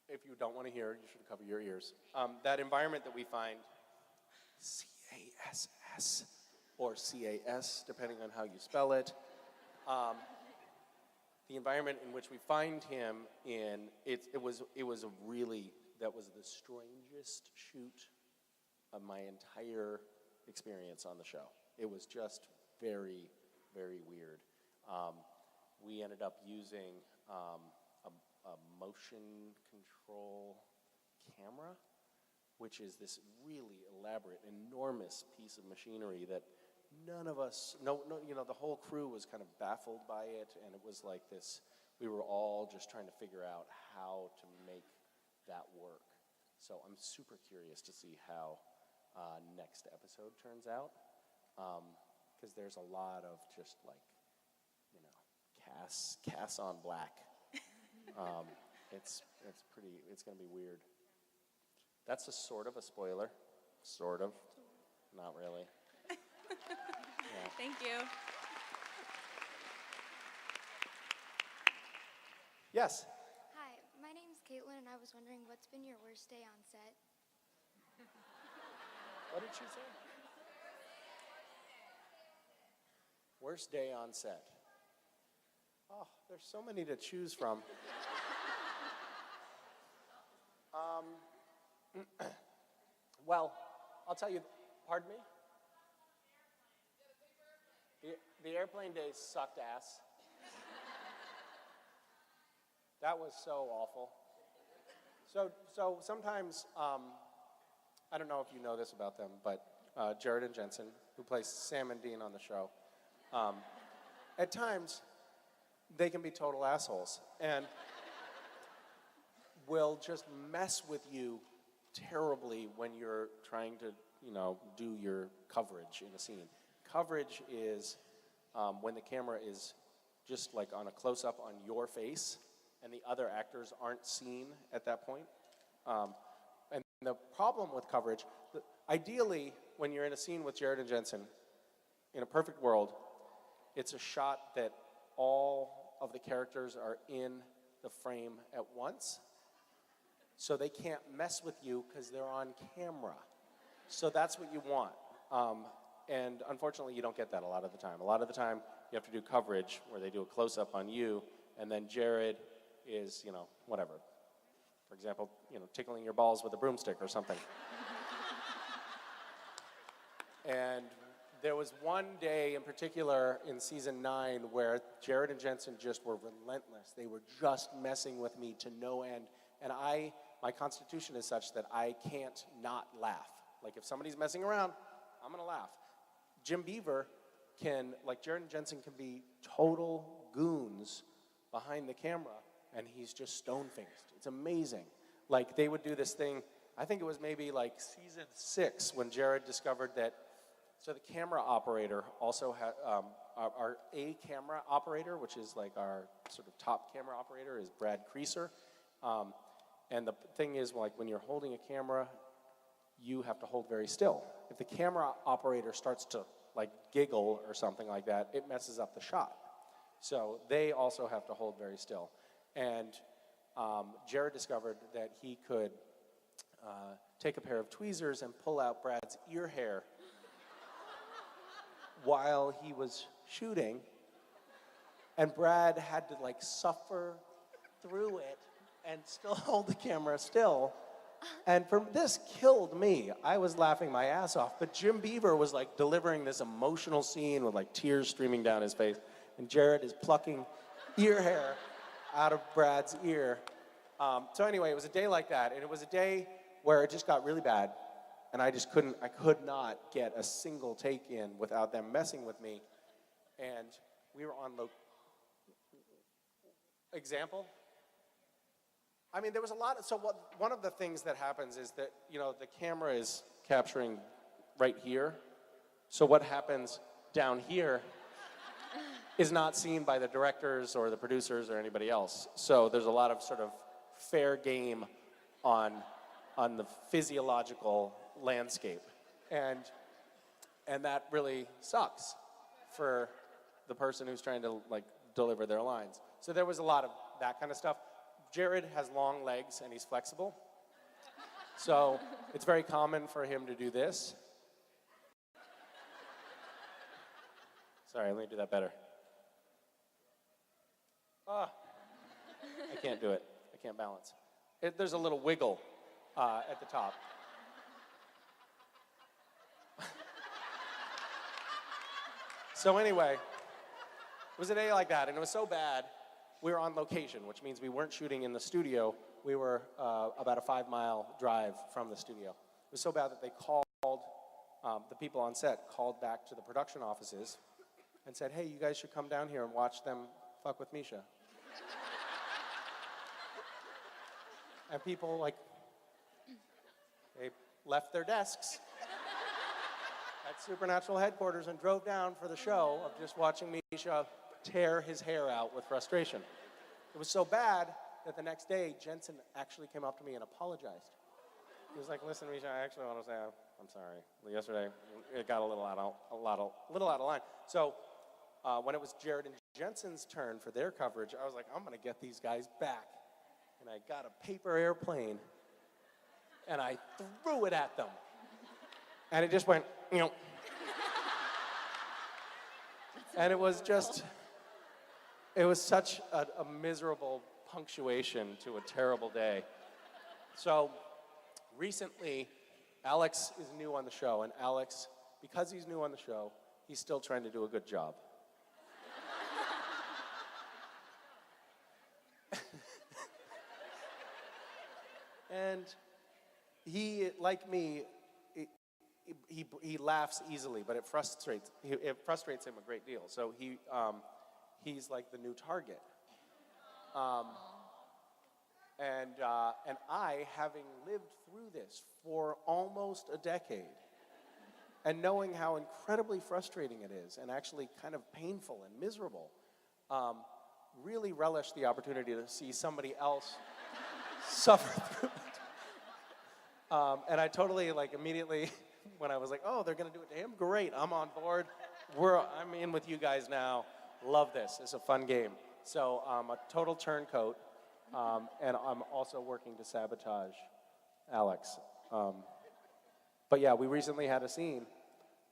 if you don't want to hear, you should cover your ears. That environment that we find, C-A-S-S, or C-A-S, depending on how you spell it, the environment in which we find him in, that was the strangest shoot of my entire experience on the show. It was just very, very weird. We ended up using a motion control camera, which is this really elaborate, enormous piece of machinery that none of us, the whole crew was kind of baffled by it, and it was like this, we were all just trying to figure out how to make that work. So I'm super curious to see how next episode turns out, because there's a lot of just like, casts on black. It's gonna be weird. That's a sort of a spoiler, sort of, not really. Yeah. Thank you. Yes. Hi, my name's Caitlin, and I was wondering what's been your worst day on set? What did she say? Worst day on set. Oh, there's so many to choose from. Well, I'll tell you, pardon me? The airplane days sucked ass. That was so awful. So sometimes, I don't know if you know this about them, but Jared and Jensen, who plays Sam and Dean on the show, at times, they can be total assholes and will just mess with you terribly when you're trying to, do your coverage in a scene. Coverage is when the camera is just like on a close-up on your face and the other actors aren't seen at that point. And the problem with coverage, ideally, when you're in a scene with Jared and Jensen, in a perfect world, it's a shot that all of the characters are in the frame at once, so they can't mess with you because they're on camera. So that's what you want. And unfortunately, you don't get that a lot of the time. A lot of the time, you have to do coverage where they do a close-up on you, and then Jared is, whatever. For example, tickling your balls with a broomstick or something. And there was one day in particular in season 9 where Jared and Jensen just were relentless. They were just messing with me to no end. And my constitution is such that I can't not laugh. Like if somebody's messing around, I'm gonna laugh. Jim Beaver Jared and Jensen can be total goons behind the camera, and he's just stone-faced. It's amazing. Like they would do this thing, I think it was maybe like season 6 when Jared discovered that, so the camera operator also had, our A camera operator, which is like our sort of top camera operator, is Brad Creaser. And the thing is, like when you're holding a camera, you have to hold very still. If the camera operator starts to like giggle or something like that, it messes up the shot. So they also have to hold very still. And Jared discovered that he could take a pair of tweezers and pull out Brad's ear hair while he was shooting, and Brad had to like suffer through it and still hold the camera still. And this killed me. I was laughing my ass off, but Jim Beaver was like delivering this emotional scene with like tears streaming down his face, and Jared is plucking ear hair out of Brad's ear. So anyway, it was a day like that, and it was a day where it just got really bad, and I could not get a single take in without them messing with me, and we were on example? I mean, there was a lot of, one of the things that happens is that, the camera is capturing right here. So what happens down here is not seen by the directors or the producers or anybody else. So there's a lot of sort of fair game on the physiological landscape. And that really sucks for the person who's trying to like deliver their lines. So there was a lot of that kind of stuff. Jared has long legs and he's flexible. So it's very common for him to do this. Sorry, let me do that better. I can't do it. I can't balance. There's a little wiggle at the top. So anyway, it was a day like that, and it was so bad. We were on location, which means we weren't shooting in the studio. We were about a 5-mile drive from the studio. It was so bad that they called, the people on set called back to the production offices and said, hey, you guys should come down here and watch them fuck with Misha. And people, they left their desks at Supernatural headquarters and drove down for the show of just watching Misha tear his hair out with frustration. It was so bad that the next day, Jensen actually came up to me and apologized. He was like, listen, Misha, I actually want to say I'm sorry. Yesterday, it got a little out of line. So when it was Jared and Jensen's turn for their coverage, I was like, I'm going to get these guys back. And I got a paper airplane, and I threw it at them. And it just went, And it was just, it was such a miserable punctuation to a terrible day. So recently, Alex is new on the show, and Alex, because he's new on the show, he's still trying to do a good job. And he, like me, he laughs easily, but it frustrates him a great deal. So he's like the new target. And I, having lived through this for almost a decade, and knowing how incredibly frustrating it is, and actually kind of painful and miserable, really relish the opportunity to see somebody else suffer through it. And I totally, immediately, when I was like, oh, they're going to do it to him? Great, I'm on board. I'm in with you guys now. Love this. It's a fun game. So I'm a total turncoat, and I'm also working to sabotage Alex. But yeah, we recently had a scene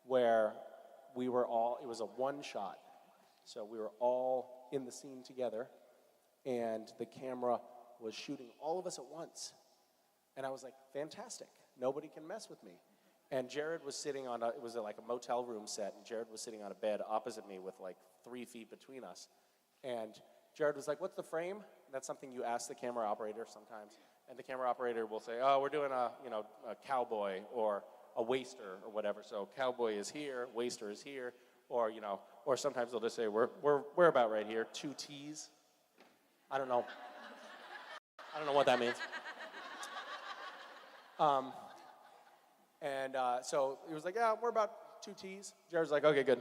where it was a one shot. So we were all in the scene together, and the camera was shooting all of us at once. And I was like, fantastic. Nobody can mess with me. And Jared was sitting on it was like a motel room set, and Jared was sitting on a bed opposite me with 3 feet between us. And Jared was like, what's the frame? And that's something you ask the camera operator sometimes. And the camera operator will say, oh, we're doing a cowboy or a waster or whatever. So cowboy is here, waster is here, or sometimes they'll just say, we're about right here, 2 T's. I don't know what that means. So he was like, yeah, we're about 2 T's. Jared's like, okay, good.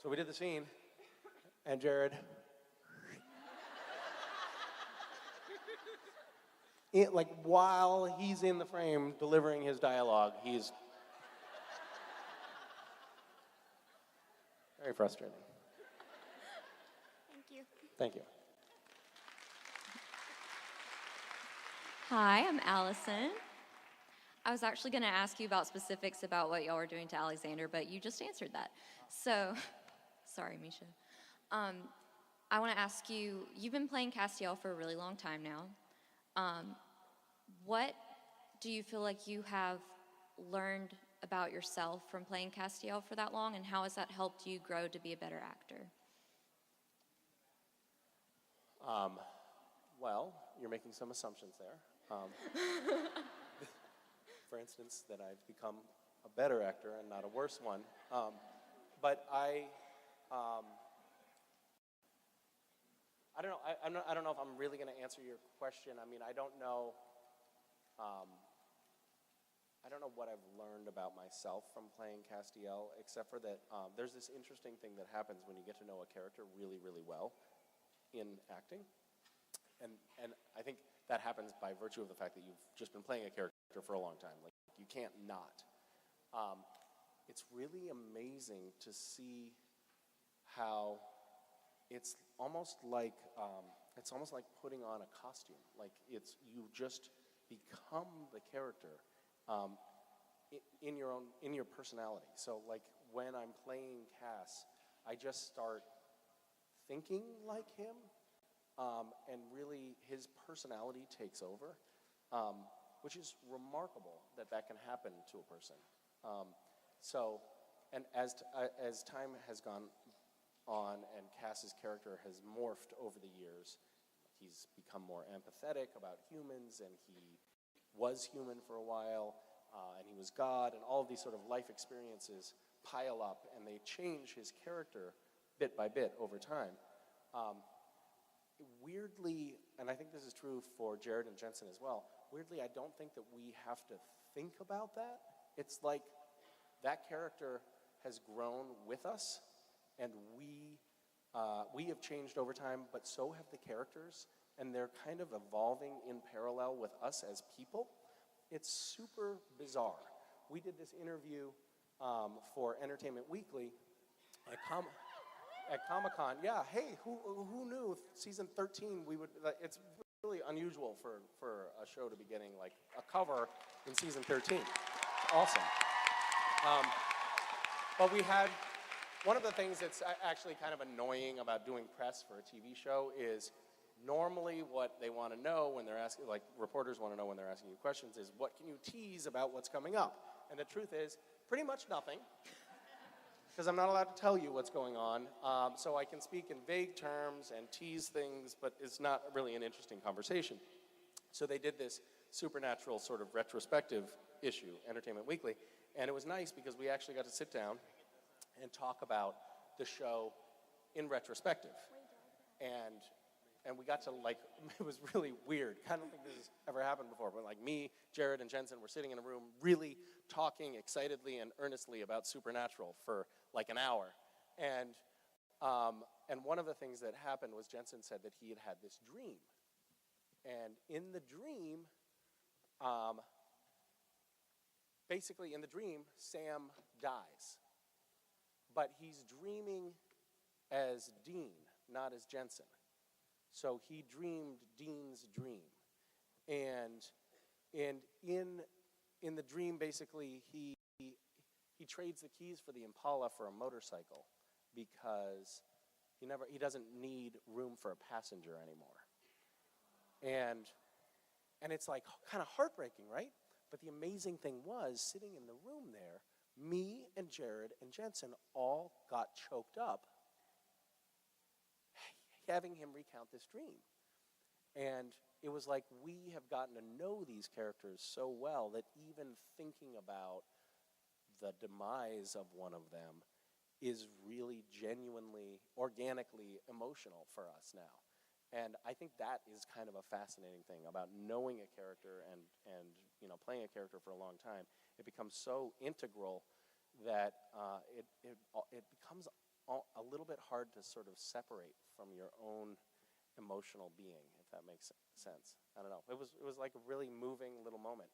So we did the scene, and Jared, while he's in the frame delivering his dialogue, he's very frustrating. Thank you. Thank you. Hi, I'm Allison. I was actually going to ask you about specifics about what y'all were doing to Alexander, but you just answered that. So, sorry, Misha. I want to ask you, you've been playing Castiel for a really long time now. What do you feel like you have learned about yourself from playing Castiel for that long, and how has that helped you grow to be a better actor? Well, you're making some assumptions there. For instance, that I've become a better actor and not a worse one. But I don't know. I don't know if I'm really going to answer your question. I mean, I don't know. I don't know what I've learned about myself from playing Castiel, except for that there's this interesting thing that happens when you get to know a character really, really well in acting. And I think that happens by virtue of the fact that you've just been playing a character for a long time. Like, you can't not. It's really amazing to see how it's almost like putting on a costume. Like, you just become the character in your personality. So, like, when I'm playing Cass, I just start thinking like him. And really, his personality takes over, which is remarkable that can happen to a person. And as time has gone on and Cass's character has morphed over the years, he's become more empathetic about humans, and he was human for a while, and he was God, and all of these sort of life experiences pile up, and they change his character bit by bit over time. Weirdly, and I think this is true for Jared and Jensen as well, weirdly, I don't think that we have to think about that. It's like that character has grown with us, and we have changed over time, but so have the characters, and they're kind of evolving in parallel with us as people. It's super bizarre. We did this interview for Entertainment Weekly at Comic-Con. Yeah, hey, who knew season 13 we would, it's really unusual for a show to be getting like a cover in season 13. Awesome. But we had, one of the things that's actually kind of annoying about doing press for a TV show is normally what they want to know when they're asking, like reporters want to know when they're asking you questions, is what can you tease about what's coming up? And the truth is, pretty much nothing. Because I'm not allowed to tell you what's going on, so I can speak in vague terms and tease things, but it's not really an interesting conversation. So they did this Supernatural sort of retrospective issue, Entertainment Weekly, and it was nice because we actually got to sit down and talk about the show in retrospective. And we got to, like, it was really weird. I don't think this has ever happened before, but like me, Jared, and Jensen were sitting in a room really talking excitedly and earnestly about Supernatural for like an hour. And one of the things that happened was Jensen said that he had had this dream. And in the dream, basically in the dream, Sam dies. But he's dreaming as Dean, not as Jensen. So he dreamed Dean's dream. And in the dream, basically, he trades the keys for the Impala for a motorcycle because he doesn't need room for a passenger anymore. And it's like kind of heartbreaking, right? But the amazing thing was, sitting in the room there, me and Jared and Jensen all got choked up having him recount this dream. And it was like we have gotten to know these characters so well that even thinking about the demise of one of them is really genuinely, organically emotional for us now. And I think that is kind of a fascinating thing about knowing a character and playing a character for a long time. It becomes so integral that it becomes a little bit hard to sort of separate from your own emotional being, if that makes sense. I don't know. It was like a really moving little moment.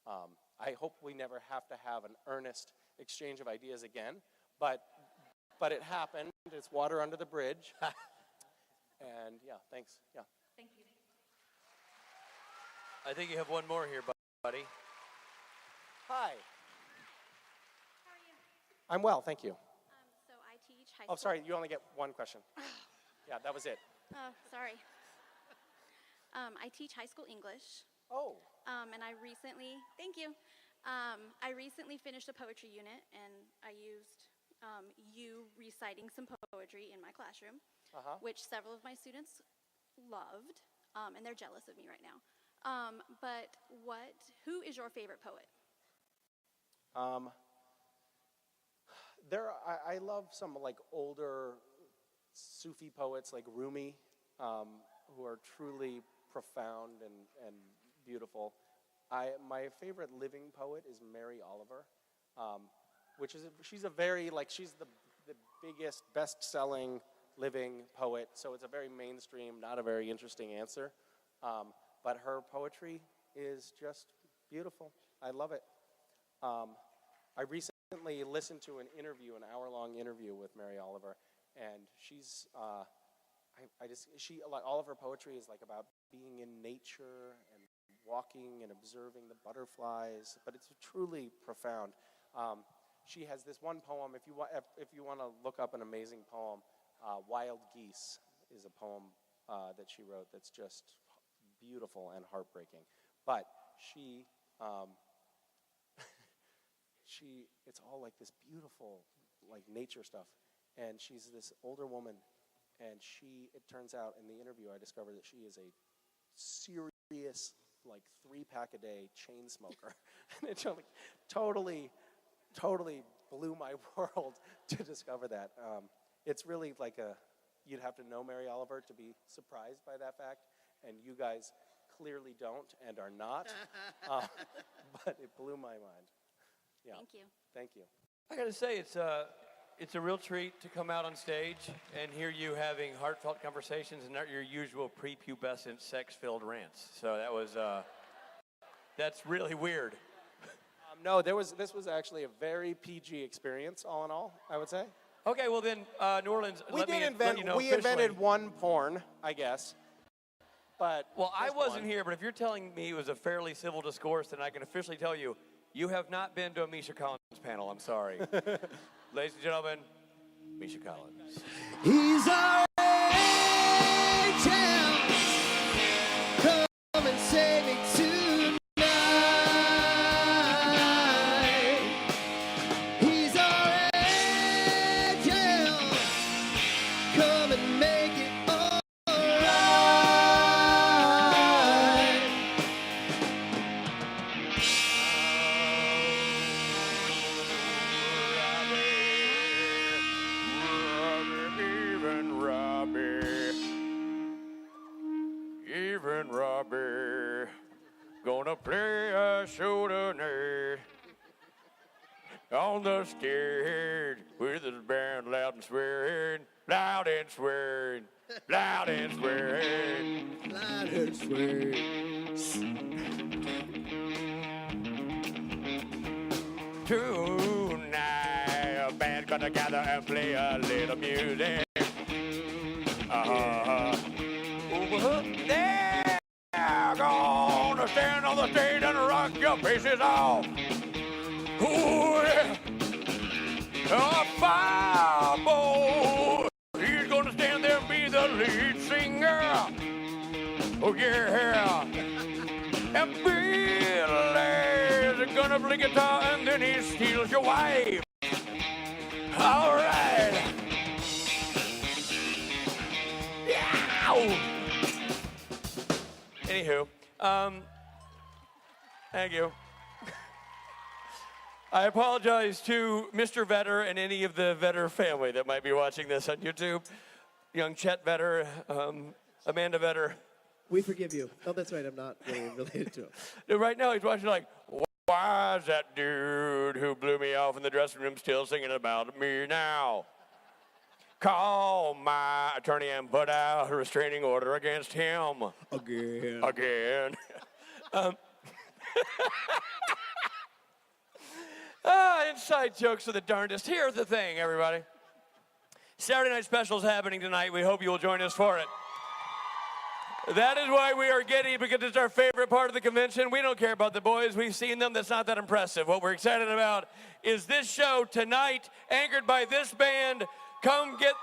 I hope we never have to have an earnest exchange of ideas again, but it happened. It's water under the bridge. And yeah, thanks. Yeah. Thank you. I think you have one more here, buddy. Hi. I'm well, thank you. So I teach high Oh, school. sorry, you only get one question. Yeah, that was it. Oh, sorry. I teach high school English. Oh. And I recently, thank you. I recently finished a poetry unit, and I used you reciting some poetry in my classroom, which several of my students loved, and they're jealous of me right now. But who is your favorite poet? I love some like older Sufi poets like Rumi, who are truly profound and beautiful. My favorite living poet is Mary Oliver, she's the biggest best-selling living poet, so it's a very mainstream, not a very interesting answer. But her poetry is just beautiful. I love it. I recently listened to an hour-long interview with Mary Oliver, and she's, all of her poetry is like about being in nature and walking and observing the butterflies, but it's truly profound. She has this one poem, if you want to look up an amazing poem, Wild Geese is a poem that she wrote that's just beautiful and heartbreaking. But it's all like this beautiful, like nature stuff. And she's this older woman, and it turns out in the interview I discovered that she is a serious, like 3-pack-a-day chain smoker. And it like, totally blew my world to discover that. It's really like you'd have to know Mary Oliver to be surprised by that fact, and you guys clearly don't and are not, but it blew my mind. Yeah. Thank you. Thank you. I got to say, it's a real treat to come out on stage and hear you having heartfelt conversations and not your usual prepubescent, sex-filled rants. So that's really weird. No, this was actually a very PG experience, all in all, I would say. Okay, well then, New Orleans, We let me invented one porn, I guess. But well, I wasn't here, but if you're telling me it was a fairly civil discourse, then I can officially tell you, you have not been to a Misha Collins panel. I'm sorry. Ladies and gentlemen, Misha Collins. He's our angel. Come and save me tonight. He's our angel. Come and make it all right. Even Robbie, gonna play a show tonight on the stage with his band loud and swearing, loud and swearing, loud and swearing, loud and swearing. Tonight, a band gonna gather and play a little music. They're gonna stand on the stage and rock your faces off. Ooh, yeah. A fine boy, he's gonna stand there and be the lead singer. Oh yeah. And Billy's gonna play guitar and then he steals your wife. All right. Yeah. Anywho, thank you. I apologize to Mr. Vetter and any of the Vetter family that might be watching this on YouTube. Young Chet Vetter, Amanda Vetter. We forgive you. Oh, that's right. I'm not really related to him. Right now he's watching like, why is that dude who blew me off in the dressing room still singing about me now? Call my attorney and put out a restraining order against him. Again. Inside jokes are the darndest. Here's the thing, everybody. Saturday Night Special is happening tonight. We hope you will join us for it. That is why we are giddy, because it's our favorite part of the convention. We don't care about the boys. We've seen them. That's not that impressive. What we're excited about is this show tonight, anchored by this band. Come get